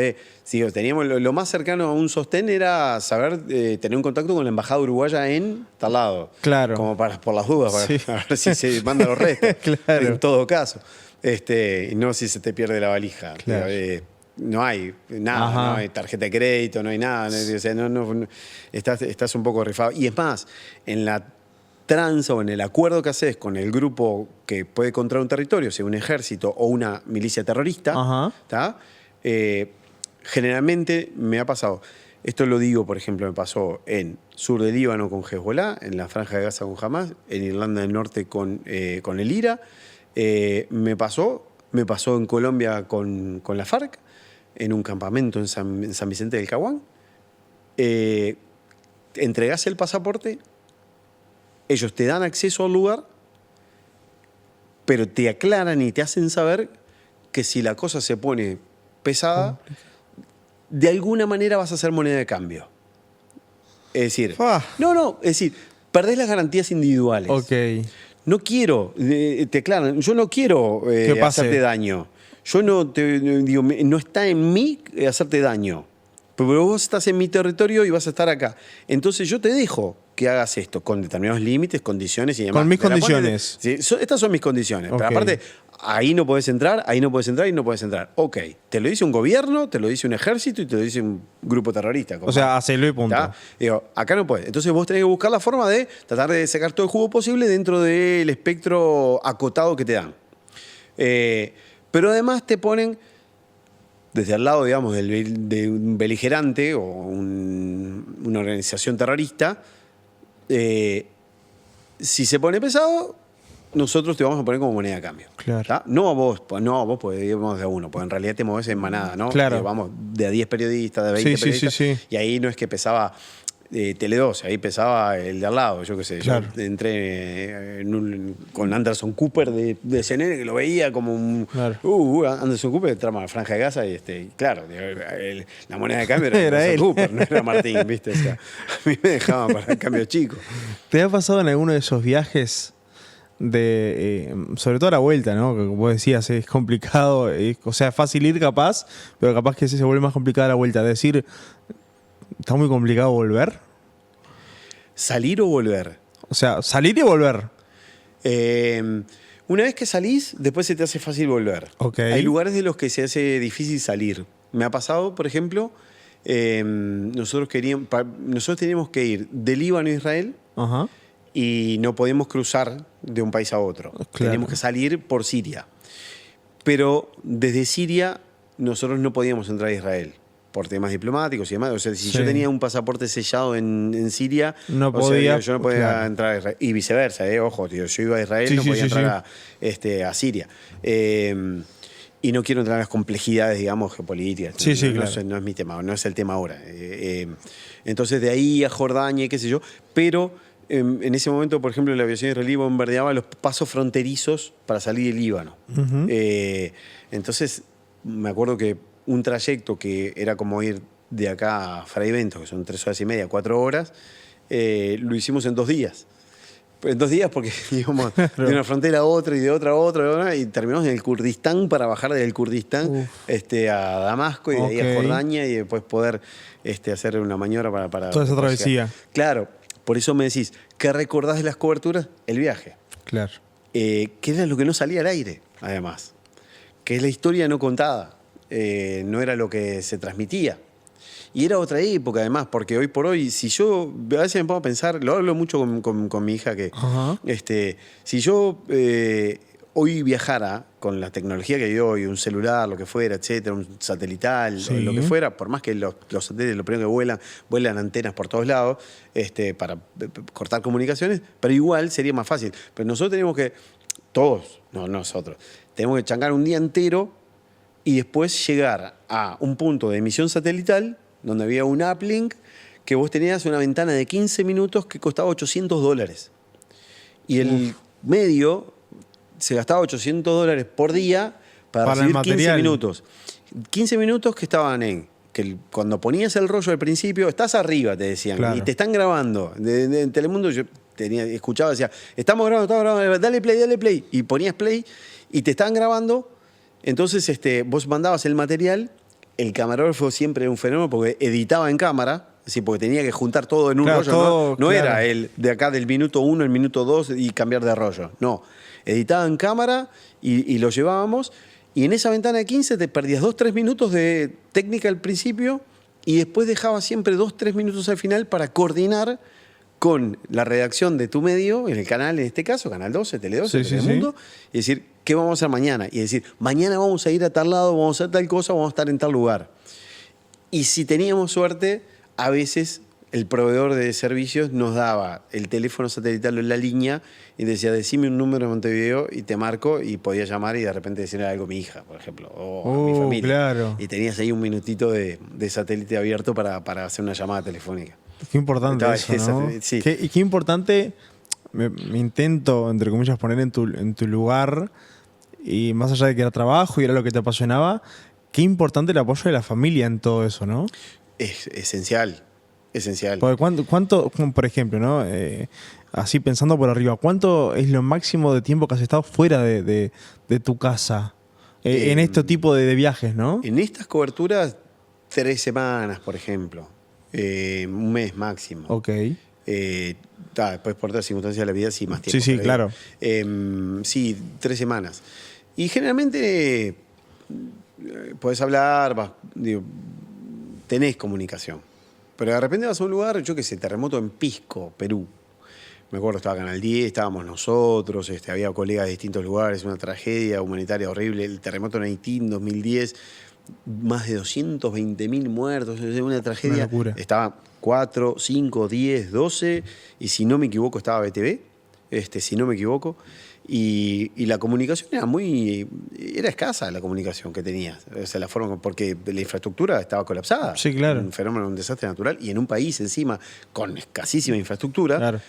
[SPEAKER 2] teníamos lo más cercano a un sostén era saber tener un contacto con la embajada uruguaya en tal lado.
[SPEAKER 1] Claro.
[SPEAKER 2] Como por las dudas, para ver si se manda los restos.
[SPEAKER 1] Claro.
[SPEAKER 2] En todo caso. Y no si se te pierde la valija.
[SPEAKER 1] Claro.
[SPEAKER 2] No hay nada, no hay tarjeta de crédito, no hay nada. O sea, estás un poco rifado. Y es más, en la tranza o en el acuerdo que haces con el grupo que puede controlar un territorio, sea un ejército o una milicia terrorista, generalmente me ha pasado. Esto lo digo, por ejemplo, me pasó en sur del Líbano con Hezbollah, en la Franja de Gaza con Hamas, en Irlanda del Norte con el IRA. Me pasó me pasó en Colombia con la FARC, en un campamento en San Vicente del Caguán. Entregás el pasaporte, ellos te dan acceso al lugar, pero te aclaran y te hacen saber que si la cosa se pone pesada, de alguna manera vas a ser moneda de cambio. Es decir, es decir, perdés las garantías individuales.
[SPEAKER 1] Ok.
[SPEAKER 2] No quiero, te aclaran, yo no quiero hacerte daño. Yo no está en mí hacerte daño. Pero vos estás en mi territorio y vas a estar acá. Entonces yo te dejo que hagas esto con determinados límites, condiciones y demás.
[SPEAKER 1] Con mis condiciones.
[SPEAKER 2] Sí, estas son mis condiciones.
[SPEAKER 1] Okay.
[SPEAKER 2] Pero aparte, ahí no podés entrar, ahí no podés entrar y no podés entrar. Ok, te lo dice un gobierno, te lo dice un ejército y te lo dice un grupo terrorista.
[SPEAKER 1] O sea, hacelo y punto.
[SPEAKER 2] Digo, acá no podés. Entonces vos tenés que buscar la forma de tratar de sacar todo el jugo posible dentro del espectro acotado que te dan. Pero además te ponen desde al lado, digamos, de un beligerante o una organización terrorista. Si se pone pesado, nosotros te vamos a poner como moneda de cambio.
[SPEAKER 1] Claro.
[SPEAKER 2] ¿Tá? No a vos porque íbamos de a uno, porque en realidad te movés en manada, ¿no?
[SPEAKER 1] Claro.
[SPEAKER 2] Vamos de a 10 periodistas, de 20 periodistas.
[SPEAKER 1] Sí.
[SPEAKER 2] Y ahí no es que pesaba Tele12, ahí pesaba el de al lado, yo qué sé.
[SPEAKER 1] Claro.
[SPEAKER 2] Yo entré con Anderson Cooper de CNN, que lo veía como un...
[SPEAKER 1] Claro.
[SPEAKER 2] Anderson Cooper trama la Franja de Gaza y claro, la moneda de cambio era Anderson
[SPEAKER 1] él.
[SPEAKER 2] Cooper, no era Martín, ¿viste? O sea, a mí me dejaban para el cambio chico.
[SPEAKER 1] ¿Te ha pasado en alguno de esos viajes sobre todo a la vuelta, ¿no? Que como vos decías, es complicado, o sea, es fácil ir capaz, pero capaz que se vuelve más complicada la vuelta. Es decir, ¿está muy complicado volver?
[SPEAKER 2] ¿Salir o volver?
[SPEAKER 1] O sea, salir y volver.
[SPEAKER 2] Una vez que salís, después se te hace fácil volver.
[SPEAKER 1] Okay.
[SPEAKER 2] Hay lugares de los que se hace difícil salir. Me ha pasado, por ejemplo, nosotros teníamos que ir de Líbano a Israel.
[SPEAKER 1] Ajá.
[SPEAKER 2] Y no podíamos cruzar de un país a otro.
[SPEAKER 1] Claro.
[SPEAKER 2] Teníamos que salir por Siria. Pero desde Siria nosotros no podíamos entrar a Israel por temas diplomáticos y demás. O sea, si yo tenía un pasaporte sellado en Siria, yo no podía entrar a Israel. Y viceversa, ojo, tío, yo iba a Israel, no podía entrar a Siria. Y no quiero entrar en las complejidades, digamos, geopolíticas.
[SPEAKER 1] Claro.
[SPEAKER 2] No es mi tema, no es el tema ahora. Entonces, de ahí a Jordania, qué sé yo. Pero en ese momento, por ejemplo, la aviación israelí bombardeaba los pasos fronterizos para salir del Líbano.
[SPEAKER 1] Uh-huh.
[SPEAKER 2] Entonces, me acuerdo que un trayecto que era como ir de acá a Fray Bentos, que son 3 horas y media, 4 horas, lo hicimos en 2 días. En 2 días porque íbamos de una frontera a otra y de otra a otra, y terminamos en el Kurdistán para bajar del Kurdistán a Damasco y de ahí a Jordania y después poder hacer una maniobra para
[SPEAKER 1] toda esa travesía.
[SPEAKER 2] Claro. Por eso me decís, ¿qué recordás de las coberturas? El viaje.
[SPEAKER 1] Claro.
[SPEAKER 2] Que era lo que no salía al aire, además. Que es la historia no contada. No era lo que se transmitía. Y era otra época, además, porque hoy por hoy, si yo, a veces me pongo a pensar, lo hablo mucho con mi hija, que si yo hoy viajara con la tecnología que hay hoy, un celular, lo que fuera, etcétera, un satelital, lo que fuera, por más que los satélites, lo primero que vuelan antenas por todos lados para cortar comunicaciones, pero igual sería más fácil. Pero nosotros tenemos que, todos, no nosotros, tenemos que changar un día entero y después llegar a un punto de emisión satelital donde había un uplink que vos tenías una ventana de 15 minutos que costaba $800. Y el medio se gastaba $800 por día para recibir 15 minutos. 15 minutos que estaban que cuando ponías el rollo al principio, estás arriba, te decían, y te están grabando. En Telemundo yo escuchaba, decía, estamos grabando, dale play. Y ponías play y te estaban grabando. Entonces vos mandabas el material. El camarógrafo siempre era un fenómeno porque editaba en cámara, porque tenía que juntar todo en un rollo. No era el de acá del minuto 1 al minuto 2 y cambiar de rollo. No. Editaba en cámara y lo llevábamos. Y en esa ventana de 15 te perdías 2-3 minutos de técnica al principio y después dejabas siempre 2-3 minutos al final para coordinar con la redacción de tu medio, en el canal, en este caso, Canal 12, Tele12, Telemundo, y decir, ¿qué vamos a hacer mañana? Y decir, mañana vamos a ir a tal lado, vamos a hacer tal cosa, vamos a estar en tal lugar. Y si teníamos suerte, a veces el proveedor de servicios nos daba el teléfono satelital en la línea y decía, decime un número de Montevideo y te marco, y podía llamar y de repente decirle algo a mi hija, por ejemplo, o a mi familia.
[SPEAKER 1] Claro.
[SPEAKER 2] Y tenías ahí un minutito de satélite abierto para hacer una llamada telefónica.
[SPEAKER 1] Qué importante eso, ¿no?
[SPEAKER 2] Sí.
[SPEAKER 1] Y qué importante, me intento, entre comillas, poner en tu lugar, y más allá de que era trabajo y era lo que te apasionaba, qué importante el apoyo de la familia en todo eso, ¿no?
[SPEAKER 2] Es esencial.
[SPEAKER 1] Porque ¿cuánto, por ejemplo, ¿no? Así pensando por arriba, ¿cuánto es lo máximo de tiempo que has estado fuera de tu casa en este tipo de viajes, ¿no?
[SPEAKER 2] En estas coberturas, 3 semanas, por ejemplo. Un mes máximo.
[SPEAKER 1] Ok.
[SPEAKER 2] Después por otras circunstancias de la vida, sí, más tiempo.
[SPEAKER 1] Sí, claro.
[SPEAKER 2] Sí, 3 semanas. Y generalmente podés hablar, tenés comunicación. Pero de repente vas a un lugar, yo qué sé, terremoto en Pisco, Perú. Me acuerdo, estaba Canal 10, estábamos nosotros, había colegas de distintos lugares, una tragedia humanitaria horrible, el terremoto en Haití en 2010, más de 220.000 muertos, una tragedia.
[SPEAKER 1] Una locura.
[SPEAKER 2] Estaba 4, 5, 10, 12, y si no me equivoco estaba BTV, si no me equivoco. Y la comunicación era escasa, la comunicación que tenías. O sea, porque la infraestructura estaba colapsada.
[SPEAKER 1] Sí, claro.
[SPEAKER 2] Un fenómeno, un desastre natural. Y en un país encima con escasísima infraestructura.
[SPEAKER 1] Claro.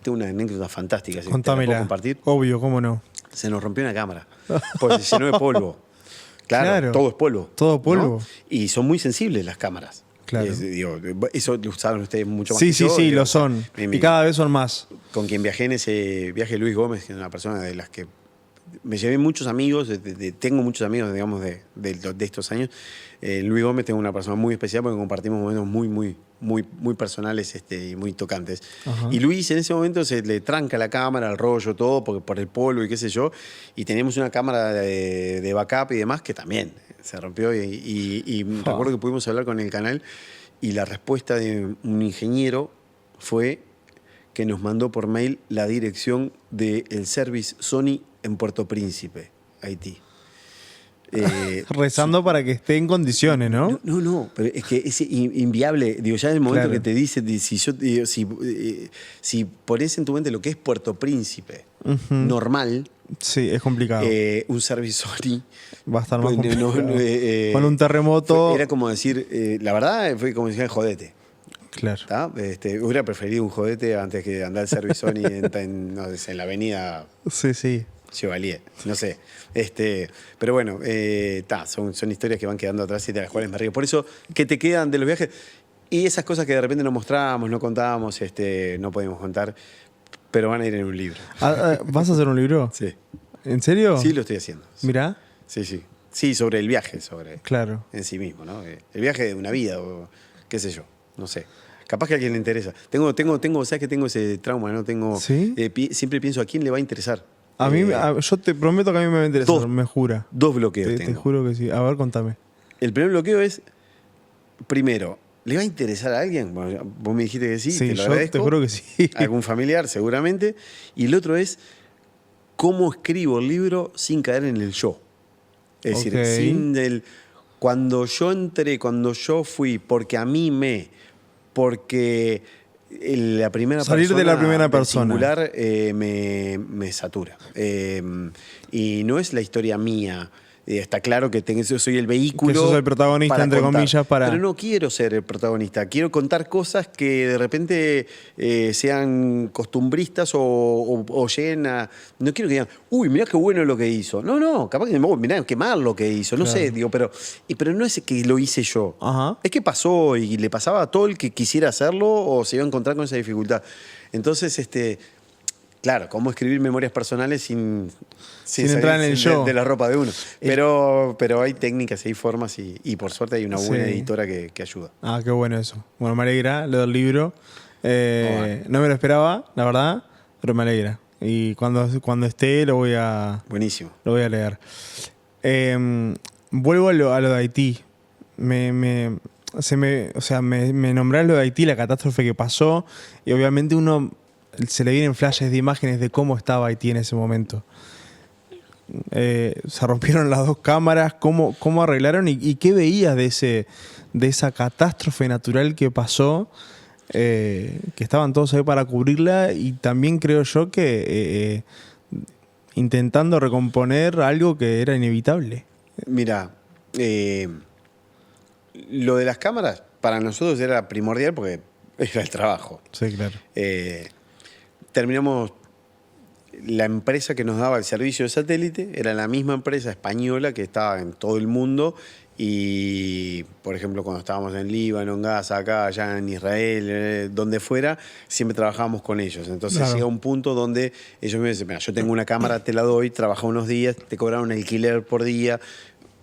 [SPEAKER 2] Tengo una anécdota fantástica. Si te la
[SPEAKER 1] Contámela.
[SPEAKER 2] puedo compartir.
[SPEAKER 1] Obvio, ¿cómo no?
[SPEAKER 2] Se nos rompió una cámara. Porque se llenó de polvo. Claro, todo es polvo.
[SPEAKER 1] Todo polvo.
[SPEAKER 2] ¿No? Y son muy sensibles las cámaras.
[SPEAKER 1] Claro.
[SPEAKER 2] Eso lo saben ustedes mucho más
[SPEAKER 1] Sí,
[SPEAKER 2] que yo.
[SPEAKER 1] sí, lo son. Y cada vez son más.
[SPEAKER 2] Con quien viajé en ese viaje, Luis Gómez, que es una persona de las que me llevé muchos amigos, tengo muchos amigos, digamos, de estos años. Luis Gómez, tengo una persona muy especial porque compartimos momentos muy personales y muy tocantes.
[SPEAKER 1] Ajá.
[SPEAKER 2] Y Luis en ese momento se le tranca la cámara, el rollo, todo, porque por el polvo y qué sé yo. Y teníamos una cámara de backup y demás que también se rompió. Y recuerdo que pudimos hablar con el canal y la respuesta de un ingeniero fue que nos mandó por mail la dirección del service Sony en Puerto Príncipe, Haití.
[SPEAKER 3] Rezando para que esté en condiciones, ¿no?
[SPEAKER 2] No, pero es que es inviable. Digo, ya en el momento
[SPEAKER 3] Claro.
[SPEAKER 2] que te dice, si pones en tu mente lo que es Puerto Príncipe, normal,
[SPEAKER 3] Sí, es complicado.
[SPEAKER 2] un service Sony.
[SPEAKER 3] Va a estar más
[SPEAKER 2] pues,
[SPEAKER 3] complicado. Con un terremoto.
[SPEAKER 2] Era como decir, la verdad, fue como decir, jodete.
[SPEAKER 3] Claro.
[SPEAKER 2] ¿Tá? Hubiera preferido un jodete antes que andar el service Sony en la avenida
[SPEAKER 3] Sí.
[SPEAKER 2] Chevalier, no sé. Pero bueno, son historias que van quedando atrás y de las cuales me río. Por eso, que te quedan de los viajes y esas cosas que de repente no mostrábamos, no contábamos, no podemos contar, pero van a ir en un libro.
[SPEAKER 3] ¿Vas a hacer un libro?
[SPEAKER 2] Sí.
[SPEAKER 3] ¿En serio?
[SPEAKER 2] Sí, lo estoy haciendo.
[SPEAKER 3] Mirá.
[SPEAKER 2] Sí. Sí, sobre el viaje,
[SPEAKER 3] Claro.
[SPEAKER 2] en sí mismo, ¿no? El viaje de una vida, o qué sé yo, no sé. Capaz que a alguien le interesa. ¿Sabes que tengo ese trauma, no?
[SPEAKER 3] ¿Sí?
[SPEAKER 2] Siempre pienso a quién le va a interesar.
[SPEAKER 3] A mí, yo te prometo que a mí me va a interesar, me jura.
[SPEAKER 2] 2 bloqueos
[SPEAKER 3] Te
[SPEAKER 2] tengo.
[SPEAKER 3] juro que sí. A ver, contame.
[SPEAKER 2] El primer bloqueo es, primero, ¿le va a interesar a alguien? Bueno, vos me dijiste que sí, te lo
[SPEAKER 3] yo
[SPEAKER 2] agradezco.
[SPEAKER 3] te juro que sí.
[SPEAKER 2] Algún familiar, seguramente. Y el otro es, ¿cómo escribo el libro sin caer en el yo? Es decir,
[SPEAKER 3] Ok.
[SPEAKER 2] sin el... Cuando yo entré, cuando yo fui, porque a mí porque la primera
[SPEAKER 3] Salir
[SPEAKER 2] persona...
[SPEAKER 3] de la primera
[SPEAKER 2] del
[SPEAKER 3] persona.
[SPEAKER 2] singular me satura. Y no es la historia mía. Está claro que yo soy el vehículo.
[SPEAKER 3] Que sos el protagonista,
[SPEAKER 2] para
[SPEAKER 3] entre
[SPEAKER 2] contar.
[SPEAKER 3] comillas, para...
[SPEAKER 2] Pero no quiero ser el protagonista. Quiero contar cosas que de repente sean costumbristas o lleguen a... No quiero que digan, uy, mirá qué bueno lo que hizo. No, capaz que mirá qué mal lo que hizo. No
[SPEAKER 3] Claro.
[SPEAKER 2] sé, digo, pero no es que lo hice yo.
[SPEAKER 3] Ajá.
[SPEAKER 2] Es que pasó y le pasaba a todo el que quisiera hacerlo o se iba a encontrar con esa dificultad. Entonces, claro, cómo escribir memorias personales sin salir
[SPEAKER 3] entrar en el yo.
[SPEAKER 2] de la ropa de uno. Pero hay técnicas, hay formas y por suerte hay una buena
[SPEAKER 3] Sí.
[SPEAKER 2] editora que ayuda.
[SPEAKER 3] Ah, qué bueno eso. Bueno, me alegra lo del libro.
[SPEAKER 2] Bueno.
[SPEAKER 3] No me lo esperaba, la verdad, pero me alegra. Y cuando esté lo voy a
[SPEAKER 2] Buenísimo.
[SPEAKER 3] leer. Vuelvo a lo de Haití. Me nombrás lo de Haití, la catástrofe que pasó, y obviamente uno se le vienen flashes de imágenes de cómo estaba Haití en ese momento. Se rompieron las 2 cámaras, cómo arreglaron y qué veías de
[SPEAKER 1] de esa catástrofe natural que pasó, que estaban todos ahí para cubrirla y también creo yo que intentando recomponer algo que era inevitable.
[SPEAKER 2] Mira, lo de las cámaras para nosotros era primordial porque era el trabajo.
[SPEAKER 1] Sí, claro.
[SPEAKER 2] Terminamos, la empresa que nos daba el servicio de satélite era la misma empresa española que estaba en todo el mundo y, por ejemplo, cuando estábamos en Líbano, en Gaza, acá, allá en Israel, donde fuera, siempre trabajábamos con ellos. Entonces
[SPEAKER 1] claro.
[SPEAKER 2] llega un punto donde ellos me dicen, mira, yo tengo una cámara, te la doy, trabaja unos días, te cobraron un alquiler por día,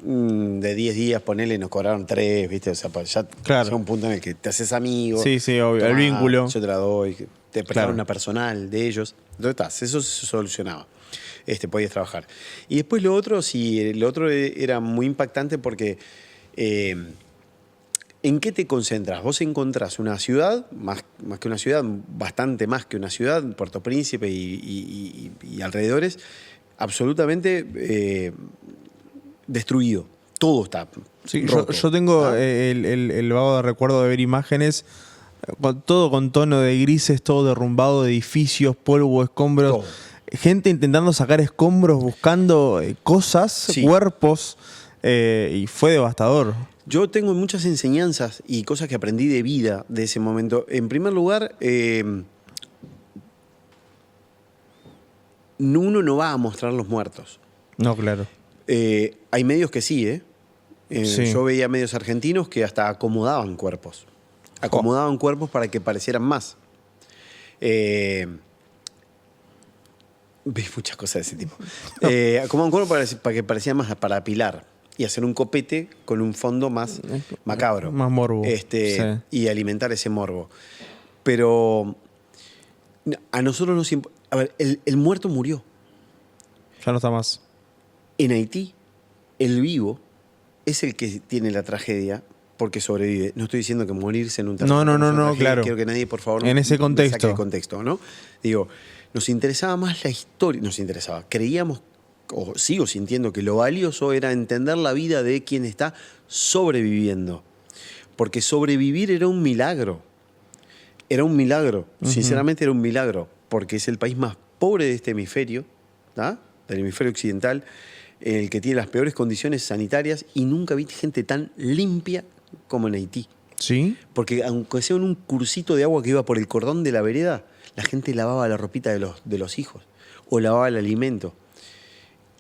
[SPEAKER 2] de 10 días, ponele, nos cobraron 3, ¿viste? O sea, ya
[SPEAKER 1] claro.
[SPEAKER 2] llega un punto en el que te haces amigo.
[SPEAKER 1] Sí, sí, obvio, el vínculo.
[SPEAKER 2] Yo te la doy, te prestaron
[SPEAKER 1] Claro.
[SPEAKER 2] una personal de ellos. Entonces, estás, eso se solucionaba. Podías trabajar. Y después lo otro, sí, lo otro era muy impactante porque ¿en qué te concentras? Vos encontrás una ciudad, más que una ciudad, bastante más que una ciudad, Puerto Príncipe y alrededores, absolutamente destruido. Todo está
[SPEAKER 1] Sí,
[SPEAKER 2] roto.
[SPEAKER 1] yo tengo
[SPEAKER 2] ¿Ah?
[SPEAKER 1] el vago de recuerdo de ver imágenes, todo con tono de grises, todo derrumbado, de edificios, polvo, escombros.
[SPEAKER 2] Todo.
[SPEAKER 1] Gente intentando sacar escombros, buscando cosas,
[SPEAKER 2] Sí.
[SPEAKER 1] cuerpos, y fue devastador.
[SPEAKER 2] Yo tengo muchas enseñanzas y cosas que aprendí de vida de ese momento. En primer lugar, uno no va a mostrar los muertos.
[SPEAKER 1] No, claro.
[SPEAKER 2] Hay medios que sí, ¿eh?
[SPEAKER 1] Sí.
[SPEAKER 2] Yo veía medios argentinos que hasta acomodaban cuerpos. Acomodaban cuerpos para que parecieran más. Vi muchas cosas de ese tipo. Acomodaban cuerpos para que parecieran más, para apilar. Y hacer un copete con un fondo más macabro.
[SPEAKER 1] Más morbo. Sí.
[SPEAKER 2] Y alimentar ese morbo. Pero a nosotros nos... A ver, el muerto murió.
[SPEAKER 1] Ya no está más.
[SPEAKER 2] En Haití, el vivo es el que tiene la tragedia porque sobrevive. No estoy diciendo que morirse en un terremoto
[SPEAKER 1] No,
[SPEAKER 2] es una tragedia.
[SPEAKER 1] claro.
[SPEAKER 2] Quiero que nadie, por favor,
[SPEAKER 1] En ese
[SPEAKER 2] me
[SPEAKER 1] contexto.
[SPEAKER 2] saque el contexto, ¿no? Digo, nos interesaba más la historia. Nos interesaba. Creíamos, o sigo sintiendo, que lo valioso era entender la vida de quien está sobreviviendo. Porque sobrevivir era un milagro. Era un milagro. Sinceramente era un milagro. Porque es el país más pobre de este hemisferio, ¿tá? Del hemisferio occidental, el que tiene las peores condiciones sanitarias, y nunca vi gente tan limpia como en Haití.
[SPEAKER 1] ¿Sí?
[SPEAKER 2] Porque aunque sea en un cursito de agua que iba por el cordón de la vereda, la gente lavaba la ropita de los hijos o lavaba el alimento.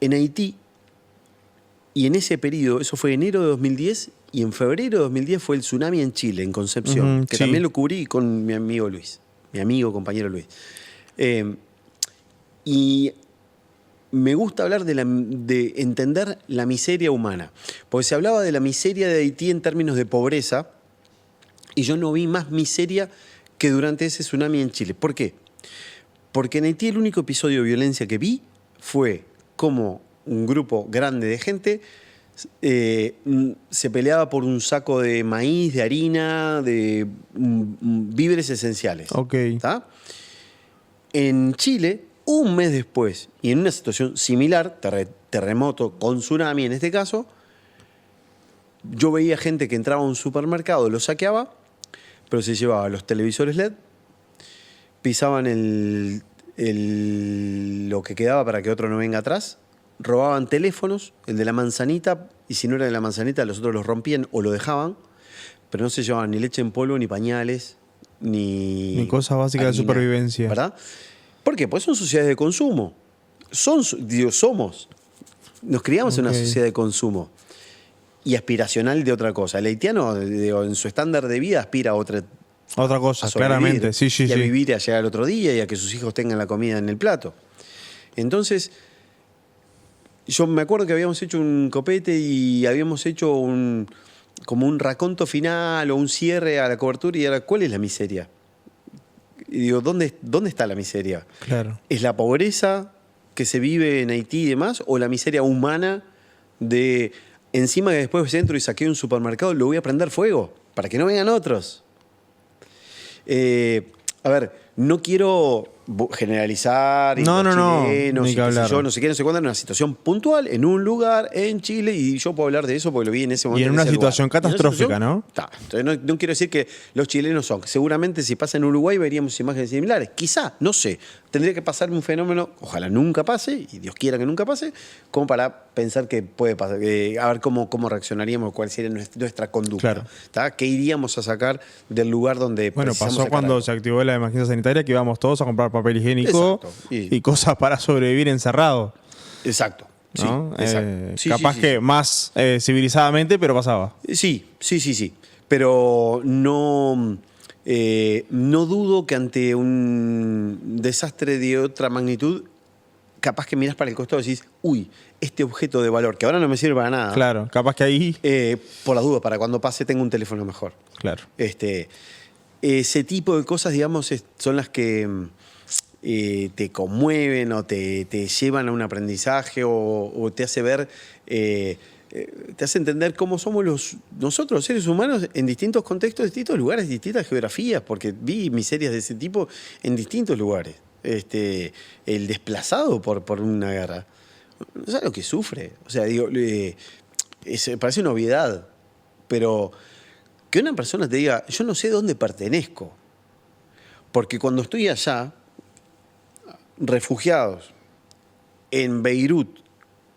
[SPEAKER 2] En Haití, y en ese periodo, eso fue enero de 2010, y en febrero de 2010 fue el tsunami en Chile, en Concepción, que
[SPEAKER 1] sí.
[SPEAKER 2] también lo cubrí con mi amigo Luis, mi amigo, compañero Luis. Y me gusta hablar de entender la miseria humana, porque se hablaba de la miseria de Haití en términos de pobreza, y yo no vi más miseria que durante ese tsunami en Chile. ¿Por qué? Porque en Haití el único episodio de violencia que vi fue cómo un grupo grande de gente se peleaba por un saco de maíz, de harina, de víveres esenciales.
[SPEAKER 1] Ok.
[SPEAKER 2] ¿Tá? En Chile, un mes después, y en una situación similar, terremoto con tsunami en este caso, yo veía gente que entraba a un supermercado, lo saqueaba, pero se llevaba los televisores LED, pisaban lo que quedaba para que otro no venga atrás, robaban teléfonos, el de la manzanita, y si no era de la manzanita, los otros los rompían o lo dejaban, pero no se llevaban ni leche en polvo, ni pañales, ni
[SPEAKER 1] cosas básicas de
[SPEAKER 2] harina,
[SPEAKER 1] supervivencia.
[SPEAKER 2] ¿verdad? ¿Por qué? Pues son sociedades de consumo. Somos. Nos criamos en una sociedad de consumo y aspiracional de otra cosa. El haitiano, en su estándar de vida, aspira a otra
[SPEAKER 1] cosa,
[SPEAKER 2] a sobrevivir,
[SPEAKER 1] claramente. Sí, sí,
[SPEAKER 2] y a
[SPEAKER 1] sí.
[SPEAKER 2] vivir, a llegar al otro día y a que sus hijos tengan la comida en el plato. Entonces, yo me acuerdo que habíamos hecho un copete y habíamos hecho como un raconto final o un cierre a la cobertura, y era, ¿cuál es la miseria? Y digo, ¿dónde está la miseria?
[SPEAKER 1] Claro.
[SPEAKER 2] ¿Es la pobreza que se vive en Haití y demás? ¿O la miseria humana de encima que después entro y saqueo un supermercado, lo voy a prender fuego para que no vengan otros? A ver, no quiero generalizar y
[SPEAKER 1] No,
[SPEAKER 2] los
[SPEAKER 1] no,
[SPEAKER 2] chilenos
[SPEAKER 1] ni
[SPEAKER 2] y
[SPEAKER 1] que
[SPEAKER 2] qué sé
[SPEAKER 1] hablar.
[SPEAKER 2] yo, no sé qué, no sé cuándo, en una situación puntual, en un lugar, en Chile, y yo puedo hablar de eso porque lo vi en ese momento.
[SPEAKER 1] Y en una
[SPEAKER 2] ese
[SPEAKER 1] situación
[SPEAKER 2] lugar. Y en una
[SPEAKER 1] catastrófica,
[SPEAKER 2] situación-
[SPEAKER 1] ¿no?
[SPEAKER 2] Está. Entonces no quiero decir que los chilenos son. Seguramente si pasa en Uruguay veríamos imágenes similares. Quizá, no sé. Tendría que pasar un fenómeno, ojalá nunca pase, y Dios quiera que nunca pase, como para pensar que puede pasar, a ver cómo reaccionaríamos, cuál sería nuestra conducta.
[SPEAKER 1] Claro.
[SPEAKER 2] ¿Tá? ¿Qué iríamos a sacar del lugar donde
[SPEAKER 1] Bueno,
[SPEAKER 2] precisamos
[SPEAKER 1] pasó
[SPEAKER 2] sacar
[SPEAKER 1] cuando
[SPEAKER 2] algo?
[SPEAKER 1] se activó la emergencia sanitaria que íbamos todos a comprar papel higiénico
[SPEAKER 2] Exacto.
[SPEAKER 1] y cosas para sobrevivir encerrados.
[SPEAKER 2] Exacto. Sí,
[SPEAKER 1] ¿no?
[SPEAKER 2] exacto. Sí,
[SPEAKER 1] Capaz
[SPEAKER 2] sí, sí,
[SPEAKER 1] que
[SPEAKER 2] sí.
[SPEAKER 1] más civilizadamente, pero pasaba.
[SPEAKER 2] Sí. Pero no dudo que ante un desastre de otra magnitud, capaz que miras para el costado y decís, uy, este objeto de valor, que ahora no me sirve para nada,
[SPEAKER 1] Claro, capaz que ahí.
[SPEAKER 2] por la duda, para cuando pase tengo un teléfono mejor.
[SPEAKER 1] Claro.
[SPEAKER 2] Ese tipo de cosas, digamos, son las que te conmueven o te llevan a un aprendizaje o te hace ver, te hace entender cómo somos nosotros, los seres humanos, en distintos contextos, distintos lugares, distintas geografías, porque vi miserias de ese tipo en distintos lugares. El desplazado por una guerra. No sabes lo que sufre. O sea, digo, parece una obviedad, pero que una persona te diga, yo no sé dónde pertenezco, porque cuando estoy allá, refugiados en Beirut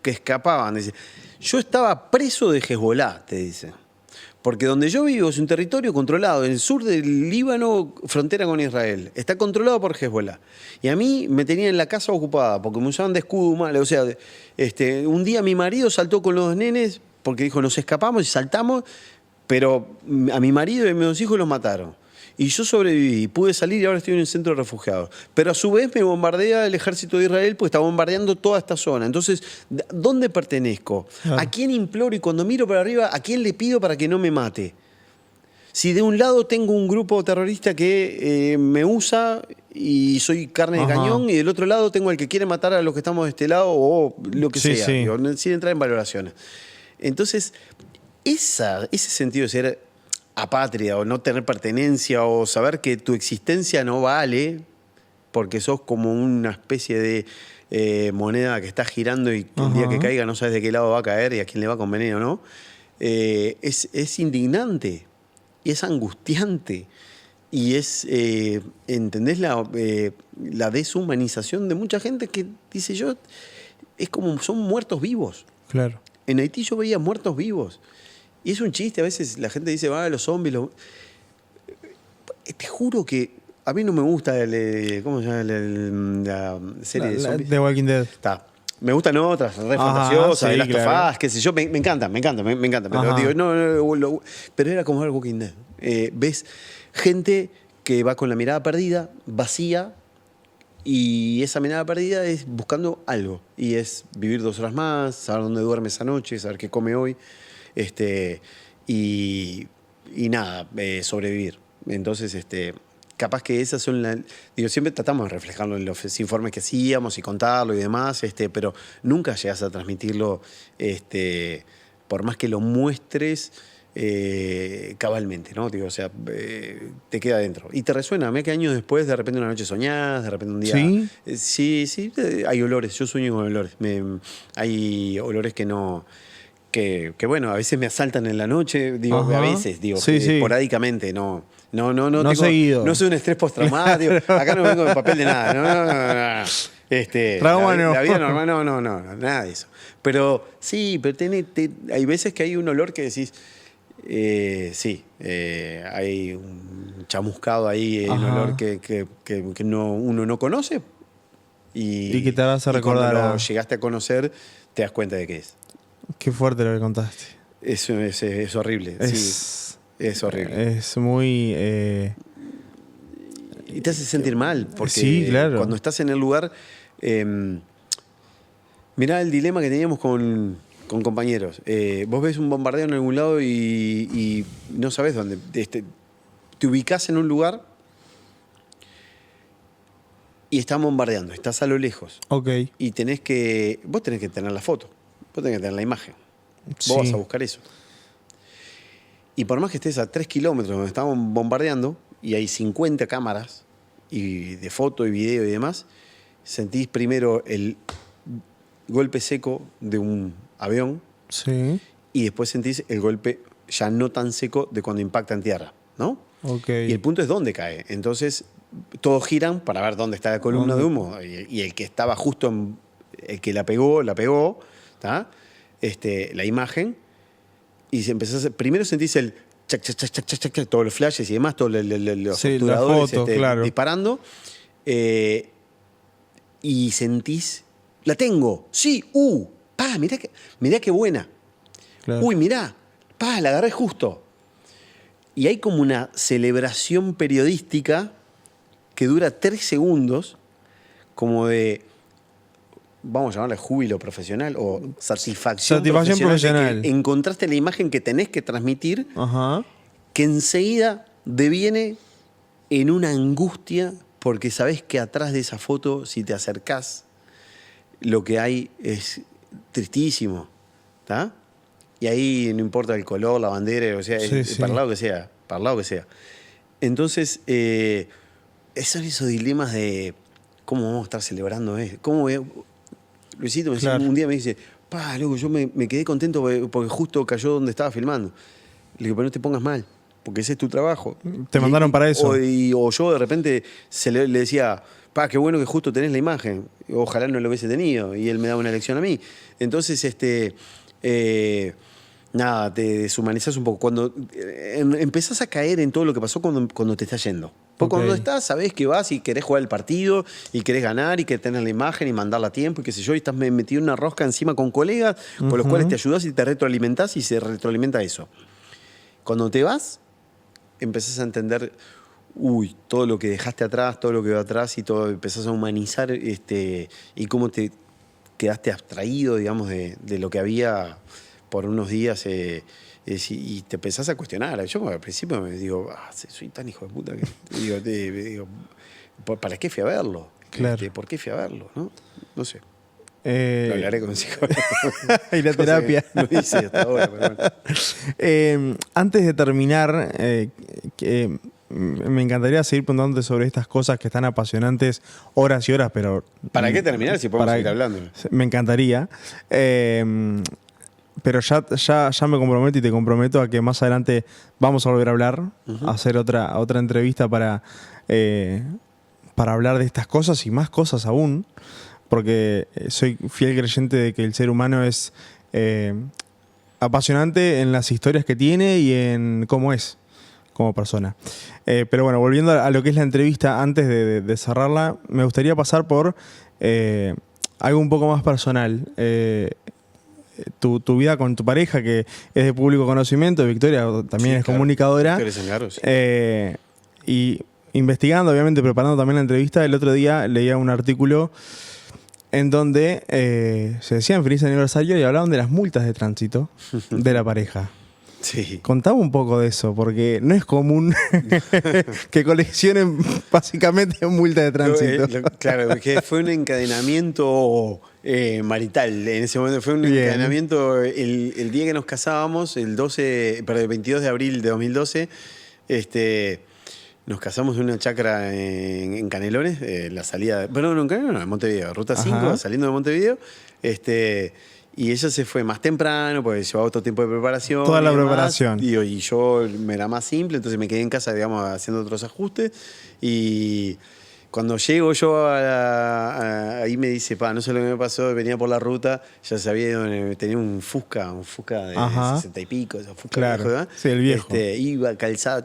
[SPEAKER 2] que escapaban, dice, yo estaba preso de Hezbollah, te dicen. Porque donde yo vivo es un territorio controlado, en el sur del Líbano, frontera con Israel. Está controlado por Hezbollah. Y a mí me tenían en la casa ocupada, porque me usaban de escudo humano. O sea, un día mi marido saltó con los nenes, porque dijo, nos escapamos y saltamos, pero a mi marido y a mis dos hijos los mataron. Y yo sobreviví, pude salir y ahora estoy en un centro de refugiados. Pero a su vez me bombardea el ejército de Israel porque está bombardeando toda esta zona. Entonces, ¿dónde pertenezco?
[SPEAKER 1] Claro.
[SPEAKER 2] ¿A quién imploro? Y cuando miro para arriba, ¿a quién le pido para que no me mate? Si de un lado tengo un grupo terrorista que me usa y soy carne de
[SPEAKER 1] Ajá.
[SPEAKER 2] cañón, y del otro lado tengo al que quiere matar a los que estamos de este lado o lo que
[SPEAKER 1] Sí,
[SPEAKER 2] sea,
[SPEAKER 1] sí.
[SPEAKER 2] digo, sin entrar en valoraciones. Entonces, ese sentido de ser apátrida o no tener pertenencia o saber que tu existencia no vale porque sos como una especie de moneda que está girando y que el día que
[SPEAKER 1] Ajá.
[SPEAKER 2] caiga no sabes de qué lado va a caer y a quién le va a convenir o no, es indignante y es angustiante y es, ¿entendés? La deshumanización de mucha gente que dice yo, es como son muertos vivos.
[SPEAKER 1] Claro.
[SPEAKER 2] En Haití yo veía muertos vivos. Y es un chiste, a veces la gente dice, los zombies. Te juro que a mí no me gusta ¿cómo se llama? La serie de zombies.
[SPEAKER 1] The Walking Dead.
[SPEAKER 2] Está. Me gustan otras, re
[SPEAKER 1] Ajá,
[SPEAKER 2] fantasiosas,
[SPEAKER 1] sí,
[SPEAKER 2] de Last of
[SPEAKER 1] claro.
[SPEAKER 2] Us, qué sé yo, me encanta. Pero
[SPEAKER 1] Ajá.
[SPEAKER 2] digo, no, pero era como ver Walking Dead. Ves gente que va con la mirada perdida, vacía, y esa mirada perdida es buscando algo. Y es vivir 2 horas más, saber dónde duerme esa noche, saber qué come hoy. Y nada, sobrevivir. Entonces, capaz que esas son digo, siempre tratamos de reflejarlo en los informes que hacíamos y contarlo y demás, pero nunca llegas a transmitirlo, por más que lo muestres cabalmente, ¿no? Digo, o sea, te queda adentro. Y te resuena, mira que años después, de repente una noche soñás, de repente un día.
[SPEAKER 1] ¿Sí?
[SPEAKER 2] Sí, hay olores, yo sueño con olores. Hay olores que no. Que bueno, a veces me asaltan en la noche, digo,
[SPEAKER 1] Ajá.
[SPEAKER 2] a veces, digo,
[SPEAKER 1] Sí, sí.
[SPEAKER 2] esporádicamente, no
[SPEAKER 1] No seguido.
[SPEAKER 2] No soy un estrés postraumático, acá no vengo de papel de nada, no.
[SPEAKER 1] Trauma no.
[SPEAKER 2] La vida normal, no, nada de eso. Pero sí, pero hay veces que hay un olor que decís, hay un chamuscado ahí, un
[SPEAKER 1] Ajá.
[SPEAKER 2] olor que uno no conoce.
[SPEAKER 1] Y que te vas a
[SPEAKER 2] y cuando
[SPEAKER 1] recordar
[SPEAKER 2] lo llegaste a conocer, te das cuenta de qué es.
[SPEAKER 1] Qué fuerte lo que contaste.
[SPEAKER 2] Es horrible. Sí, es horrible.
[SPEAKER 1] Es muy.
[SPEAKER 2] Y te hace sentir mal, porque
[SPEAKER 1] Sí, claro.
[SPEAKER 2] cuando estás en el lugar. Mirá el dilema que teníamos con compañeros. Vos ves un bombardeo en algún lado y no sabés dónde. Te ubicás en un lugar y están bombardeando, estás a lo lejos.
[SPEAKER 1] Ok.
[SPEAKER 2] Y vos tenés que tener la foto, vos tenés que tener la imagen. Vos
[SPEAKER 1] Sí.
[SPEAKER 2] vas a buscar eso. Y por más que estés a 3 kilómetros donde estaban bombardeando y hay 50 cámaras y de foto y video y demás, sentís primero el golpe seco de un avión
[SPEAKER 3] Sí.
[SPEAKER 2] y después sentís el golpe ya no tan seco de cuando impacta en tierra, ¿no?
[SPEAKER 3] Ok.
[SPEAKER 2] Y el punto es dónde cae. Entonces, todos giran para ver dónde está la columna de humo. Y el que estaba justo el que la pegó, ¿tá? La imagen. Y se empezó a hacer, primero sentís el chac, chac, chac, chac, chac, chac, todos los flashes y demás, todos los
[SPEAKER 3] Sí, la
[SPEAKER 2] obturadores
[SPEAKER 3] foto, claro.
[SPEAKER 2] disparando. Y sentís, la tengo, sí, mirá qué buena.
[SPEAKER 3] Claro.
[SPEAKER 2] Uy, mirá, la agarré justo. Y hay como una celebración periodística que dura 3 segundos, como de, vamos a llamarle júbilo profesional o satisfacción
[SPEAKER 3] profesional.
[SPEAKER 2] de que encontraste la imagen que tenés que transmitir,
[SPEAKER 3] Ajá.
[SPEAKER 2] que enseguida deviene en una angustia porque sabés que atrás de esa foto, si te acercás, lo que hay es tristísimo, ¿está? Y ahí no importa el color, la bandera, o sea,
[SPEAKER 3] Sí.
[SPEAKER 2] para el lado que sea, para el lado que sea. Entonces, son esos dilemas de cómo vamos a estar celebrando esto. Luisito
[SPEAKER 3] Claro.
[SPEAKER 2] un día me dice, loco, yo me quedé contento porque justo cayó donde estaba filmando. Le digo, pero no te pongas mal, porque ese es tu trabajo.
[SPEAKER 3] Te mandaron para eso.
[SPEAKER 2] O yo de repente le decía, qué bueno que justo tenés la imagen. Ojalá no lo hubiese tenido. Y él me daba una lección a mí. Entonces, nada, te deshumanizás un poco. Cuando empezás a caer en todo lo que pasó cuando te estás yendo. Porque cuando estás, sabés que vas y querés jugar el partido y querés ganar y que tenés la imagen y mandarla a tiempo y qué sé yo, y estás metido en una rosca encima con colegas con los cuales te ayudás y te retroalimentás y se retroalimenta eso. Cuando te vas, empezás a entender, todo lo que dejaste atrás, todo lo que va atrás y todo, empezás a humanizar y cómo te quedaste abstraído, digamos, de lo que había por unos días y te empezás a cuestionar. Yo al principio me digo, soy tan hijo de puta que digo, ¿para qué fui a verlo?
[SPEAKER 3] Claro.
[SPEAKER 2] ¿Por qué fui a verlo? No sé.
[SPEAKER 3] Lo
[SPEAKER 2] Lo hablaré con un psicólogo.
[SPEAKER 3] y la terapia.
[SPEAKER 2] No hice hasta ahora, pero bueno.
[SPEAKER 3] Antes de terminar, me encantaría seguir preguntándote sobre estas cosas que están apasionantes horas y horas, pero...
[SPEAKER 2] ¿Para qué terminar si podemos seguir hablando?
[SPEAKER 3] Me encantaría. Pero ya me comprometo y te comprometo a que más adelante vamos a volver a hablar, a hacer otra entrevista para hablar de estas cosas y más cosas aún, porque soy fiel creyente de que el ser humano es apasionante en las historias que tiene y en cómo es como persona. Pero bueno, volviendo a lo que es la entrevista, antes de cerrarla, me gustaría pasar por algo un poco más personal. Tu vida con tu pareja, que es de público conocimiento. Victoria también es comunicadora.
[SPEAKER 2] Victoria Zangaro, sí.
[SPEAKER 3] Y investigando, obviamente, preparando también la entrevista, el otro día leía un artículo en donde se decían feliz aniversario y hablaban de las multas de tránsito de la pareja.
[SPEAKER 2] Sí.
[SPEAKER 3] Contame un poco de eso, porque no es común que coleccionen básicamente multas de tránsito.
[SPEAKER 2] Claro, que fue un encadenamiento marital. En ese momento fue un encadenamiento. El día que nos casábamos, el 22 de abril de 2012, nos casamos en una chacra en Canelones, la salida. Perdón, en Canelones, en Montevideo, Ruta 5,
[SPEAKER 3] Ajá.
[SPEAKER 2] saliendo de Montevideo. Y ella se fue más temprano, porque llevaba otro tiempo de preparación.
[SPEAKER 3] Toda la
[SPEAKER 2] demás,
[SPEAKER 3] preparación.
[SPEAKER 2] y yo me era más simple, entonces me quedé en casa, digamos, haciendo otros ajustes. Y cuando llego yo ahí me dice, no sé lo que me pasó, venía por la ruta, ya sabía, tenía un Fusca de
[SPEAKER 3] Ajá.
[SPEAKER 2] 60 y pico, ese Fusca
[SPEAKER 3] Claro,
[SPEAKER 2] viejo, ¿verdad?
[SPEAKER 3] sí, el viejo.
[SPEAKER 2] Iba calzado,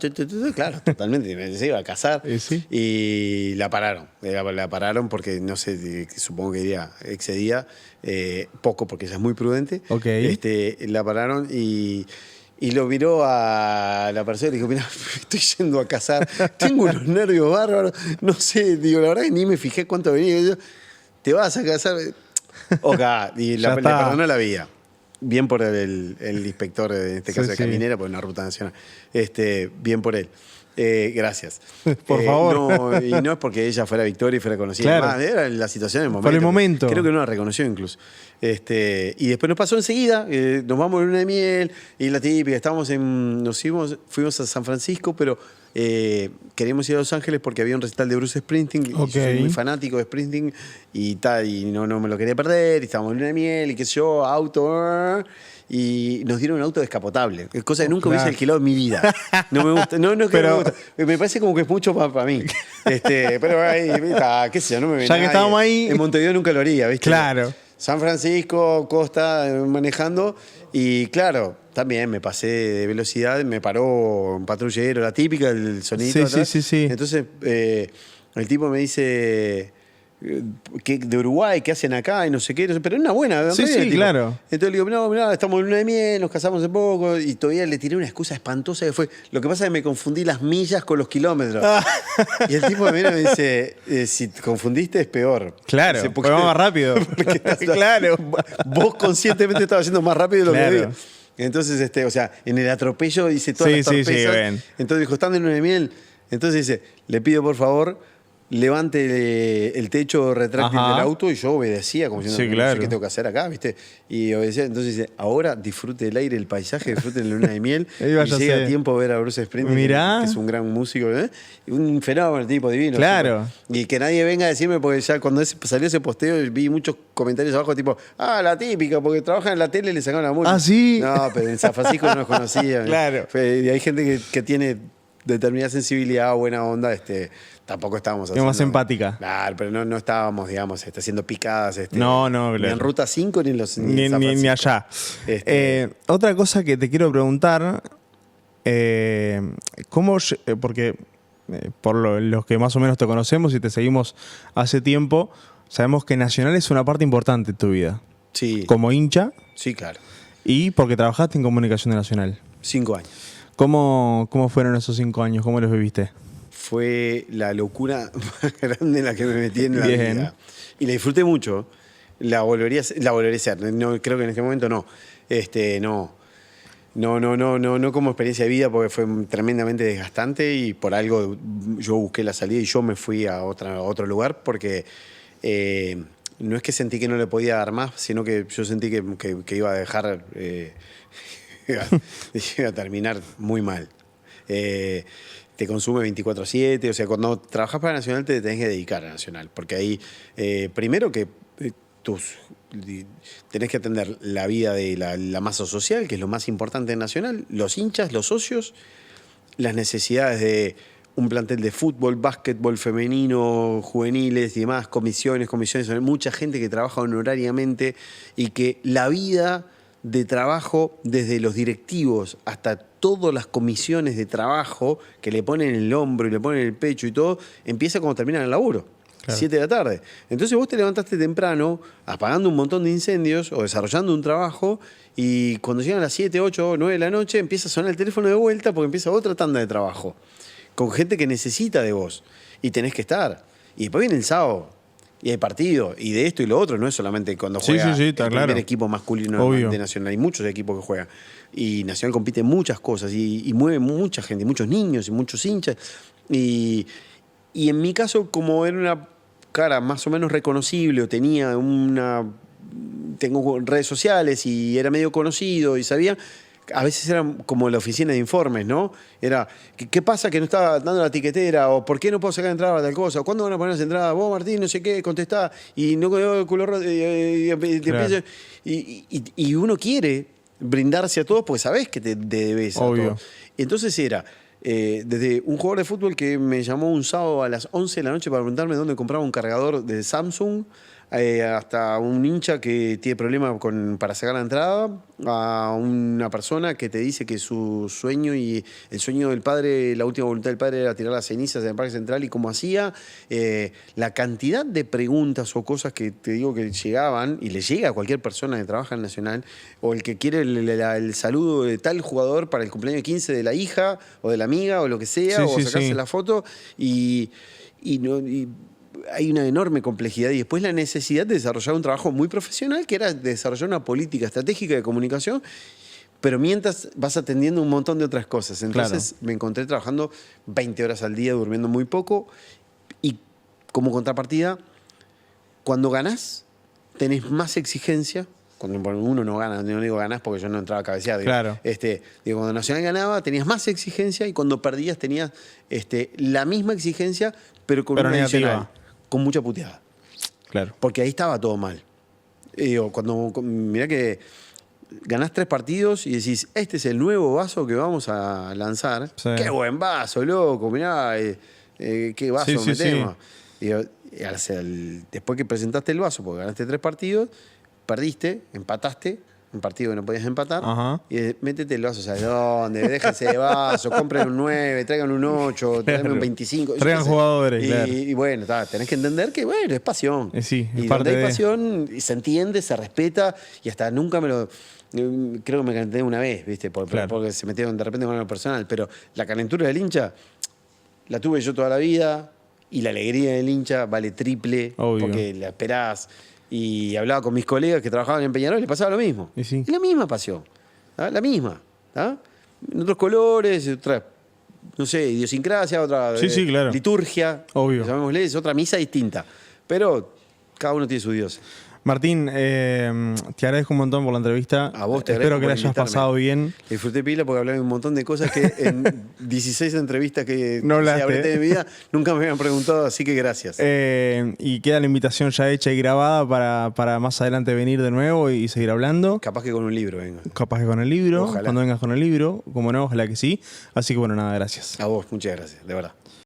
[SPEAKER 2] claro, totalmente, se iba a casar.
[SPEAKER 3] Sí.
[SPEAKER 2] Y la pararon. La pararon porque, no sé, supongo que excedía poco, porque ella es muy prudente.
[SPEAKER 3] Ok.
[SPEAKER 2] La pararon y lo miró a la persona y le dijo, mira, me estoy yendo a casar, tengo unos nervios bárbaros, no sé, la verdad que ni me fijé cuánto venía. Yo, ¿te vas a casar? Y le perdonó la vida. Bien por el inspector, en este caso de Caminera, por una ruta nacional. Bien por él. Gracias.
[SPEAKER 3] Por favor.
[SPEAKER 2] Y no es porque ella fuera Victoria y fuera conocida.
[SPEAKER 3] Claro.
[SPEAKER 2] Más, era la situación en el momento.
[SPEAKER 3] Por el momento.
[SPEAKER 2] Creo que no la reconoció incluso. Y después nos pasó enseguida, nos vamos en luna de miel y la típica, fuimos a San Francisco, pero queríamos ir a Los Ángeles porque había un recital de Bruce Springsteen. Y yo soy muy fanático de Springsteen y no me lo quería perder. Y estábamos en luna de miel y qué sé yo, auto. Y nos dieron un auto descapotable, cosa que nunca hubiese alquilado en mi vida. No me gusta, no es que
[SPEAKER 3] pero,
[SPEAKER 2] me gusta. Me parece como que es mucho para mí. Pero ahí, qué sé yo, no me ve
[SPEAKER 3] ya nadie. Que estábamos ahí.
[SPEAKER 2] En Montevideo nunca lo haría, ¿viste?
[SPEAKER 3] Claro.
[SPEAKER 2] San Francisco, Costa, manejando. Y claro, también me pasé de velocidad, me paró un patrullero, la típica, el sonidito.
[SPEAKER 3] Sí.
[SPEAKER 2] Entonces, el tipo me dice... de Uruguay, ¿qué hacen acá? Y no sé qué, pero es una buena.
[SPEAKER 3] Sí, claro.
[SPEAKER 2] Entonces le digo, no, mirá, estamos en luna de miel, nos casamos hace poco, y todavía le tiré una excusa espantosa que fue, lo que pasa es que me confundí las millas con los kilómetros. Y el tipo me dice, si te confundiste es peor.
[SPEAKER 3] Claro,
[SPEAKER 2] dice,
[SPEAKER 3] porque vamos más rápido.
[SPEAKER 2] Claro. Vos conscientemente estabas yendo más rápido de lo que digo. Entonces, o sea, en el atropello hice todas las torpezas. Entonces dijo, están en luna de miel. Entonces dice, le pido por favor... levante el techo retráctil del auto y yo obedecía como diciendo, no sé qué tengo que hacer acá, ¿viste? Y obedecía. Entonces dice, ahora disfrute el aire, el paisaje, disfrute la luna de miel y llega a tiempo a ver a Bruce Springsteen, que es un gran músico, y un fenómeno, tipo divino.
[SPEAKER 3] Claro.
[SPEAKER 2] Y que nadie venga a decirme, porque ya cuando salió ese posteo vi muchos comentarios abajo tipo, la típica, porque trabajan en la tele y le sacaron la multa.
[SPEAKER 3] Ah, sí.
[SPEAKER 2] No, pero en San Francisco no nos conocían.
[SPEAKER 3] Claro.
[SPEAKER 2] Y hay gente que tiene determinada sensibilidad, buena onda, tampoco estábamos haciendo...
[SPEAKER 3] más empática.
[SPEAKER 2] Claro, pero no estábamos, digamos, haciendo picadas.
[SPEAKER 3] No,
[SPEAKER 2] ni en Ruta 5 ni en los...
[SPEAKER 3] Ni allá. Otra cosa que te quiero preguntar, ¿cómo...? Porque por los que más o menos te conocemos y te seguimos hace tiempo, sabemos que Nacional es una parte importante de tu vida.
[SPEAKER 2] Sí.
[SPEAKER 3] Como hincha.
[SPEAKER 2] Sí, claro.
[SPEAKER 3] Y porque trabajaste en Comunicación de Nacional.
[SPEAKER 2] 5 años.
[SPEAKER 3] ¿Cómo fueron esos 5 años? ¿Cómo los viviste?
[SPEAKER 2] Fue la locura más grande en la que me metí en la vida. Y la disfruté mucho. La volvería a hacer. No, creo que en este momento no. No como experiencia de vida porque fue tremendamente desgastante y por algo yo busqué la salida y yo me fui a otro lugar porque no es que sentí que no le podía dar más, sino que yo sentí que iba a dejar... iba a terminar muy mal. Te consume 24/7, o sea, cuando trabajas para Nacional te tenés que dedicar a Nacional, porque ahí, primero que tenés que atender la vida de la masa social, que es lo más importante en Nacional, los hinchas, los socios, las necesidades de un plantel de fútbol, básquetbol femenino, juveniles y demás, comisiones, mucha gente que trabaja honorariamente y que la vida de trabajo, desde los directivos hasta todas las comisiones de trabajo que le ponen el hombro y le ponen el pecho y todo, empieza cuando terminan el laburo, 7 de la tarde. Entonces vos te levantaste temprano, apagando un montón de incendios o desarrollando un trabajo, y cuando llegan a las 7, 8, 9 de la noche empieza a sonar el teléfono de vuelta porque empieza otra tanda de trabajo, con gente que necesita de vos, y tenés que estar. Y después viene el sábado, y hay partido, y de esto y lo otro, no es solamente cuando juega el primer equipo masculino de Nacional, hay muchos equipos que juegan. Y Nacional compite en muchas cosas, y mueve mucha gente, muchos niños y muchos hinchas. Y en mi caso, como era una cara más o menos reconocible, o tengo redes sociales y era medio conocido y sabía... A veces era como la oficina de informes, ¿no? Era, ¿qué pasa que no está dando la tiquetera? ¿O por qué no puedo sacar entrada a tal cosa? ¿O cuándo van a poner las entradas? Vos, Martín, no sé qué, contestá. Y no el culo roto. Y uno quiere brindarse a todos porque sabés que te debes a todos. Entonces era desde un jugador de fútbol que me llamó un sábado a las 11 de la noche para preguntarme dónde compraba un cargador de Samsung, hasta un hincha que tiene problemas para sacar la entrada, a una persona que te dice que su sueño y el sueño del padre, la última voluntad del padre era tirar las cenizas en el Parque Central y cómo hacía. La cantidad de preguntas o cosas que te digo que llegaban, y le llega a cualquier persona que trabaja en Nacional, o el que quiere el saludo de tal jugador para el cumpleaños 15 de la hija o de la amiga o lo que sea, o sacarse la foto, y hay una enorme complejidad, y después la necesidad de desarrollar un trabajo muy profesional, que era desarrollar una política estratégica de comunicación, pero mientras vas atendiendo un montón de otras cosas. Entonces me encontré trabajando 20 horas al día, durmiendo muy poco, y como contrapartida, cuando ganás, tenés más exigencia, cuando uno no gana, no digo ganás porque yo no entraba a cabecear. Digo,
[SPEAKER 1] Claro.
[SPEAKER 2] Digo, cuando Nacional ganaba tenías más exigencia y cuando perdías tenías la misma exigencia, pero con
[SPEAKER 1] Pero
[SPEAKER 2] una
[SPEAKER 1] negativa.
[SPEAKER 2] adicional, con mucha puteada.
[SPEAKER 1] Claro.
[SPEAKER 2] Porque ahí estaba todo mal. Y digo, mirá que ganás 3 partidos y decís, este es el nuevo vaso que vamos a lanzar.
[SPEAKER 1] Sí.
[SPEAKER 2] ¡Qué buen vaso, loco! Mirá, qué vaso
[SPEAKER 1] Sí, sí,
[SPEAKER 2] metemos. Digo, después que presentaste el vaso, porque ganaste 3 partidos, perdiste, empataste, un partido que no podías empatar,
[SPEAKER 1] Ajá.
[SPEAKER 2] y métete el vaso, ¿sabes dónde? Déjense de vaso, compren un 9, traigan un 8, traigan un 25. yo
[SPEAKER 1] Traigan
[SPEAKER 2] qué sé.
[SPEAKER 1] jugadores,
[SPEAKER 2] y,
[SPEAKER 1] claro.
[SPEAKER 2] y bueno, tenés que entender que, bueno, es pasión.
[SPEAKER 1] Sí, es
[SPEAKER 2] y
[SPEAKER 1] parte
[SPEAKER 2] donde hay
[SPEAKER 1] de-
[SPEAKER 2] pasión, se entiende, se respeta, y hasta nunca creo que me calenté una vez, ¿viste?
[SPEAKER 1] Claro.
[SPEAKER 2] Porque se metieron de repente con algo personal, pero la calentura del hincha la tuve yo toda la vida, y la alegría del hincha vale triple,
[SPEAKER 1] Obvio.
[SPEAKER 2] porque la esperás. Y hablaba con mis colegas que trabajaban en Peñarol y les pasaba lo mismo.
[SPEAKER 1] Y sí.
[SPEAKER 2] Es la misma pasión, ¿tá? La misma. ¿Tá? En otros colores, otra, no sé, idiosincrasia, otra
[SPEAKER 1] Sí, sí, claro.
[SPEAKER 2] liturgia,
[SPEAKER 1] Obvio.
[SPEAKER 2] llamémosle, es otra misa distinta. Pero cada uno tiene su Dios.
[SPEAKER 1] Martín, te agradezco un montón por la entrevista.
[SPEAKER 2] A vos te
[SPEAKER 1] Espero
[SPEAKER 2] agradezco
[SPEAKER 1] que
[SPEAKER 2] por
[SPEAKER 1] la hayas
[SPEAKER 2] invitarme.
[SPEAKER 1] pasado bien.
[SPEAKER 2] Disfruté pila porque hablé de un montón de cosas que en 16 entrevistas que
[SPEAKER 1] No hablaste.
[SPEAKER 2] habré tenido en mi vida nunca me habían preguntado, así que gracias.
[SPEAKER 1] Y queda la invitación ya hecha y grabada para más adelante venir de nuevo y seguir hablando.
[SPEAKER 2] Capaz que con un libro vengo.
[SPEAKER 1] Capaz que con el libro,
[SPEAKER 2] Ojalá.
[SPEAKER 1] cuando vengas con el libro, como no, ojalá que sí. Así que bueno, nada, gracias.
[SPEAKER 2] A vos, muchas gracias, de verdad.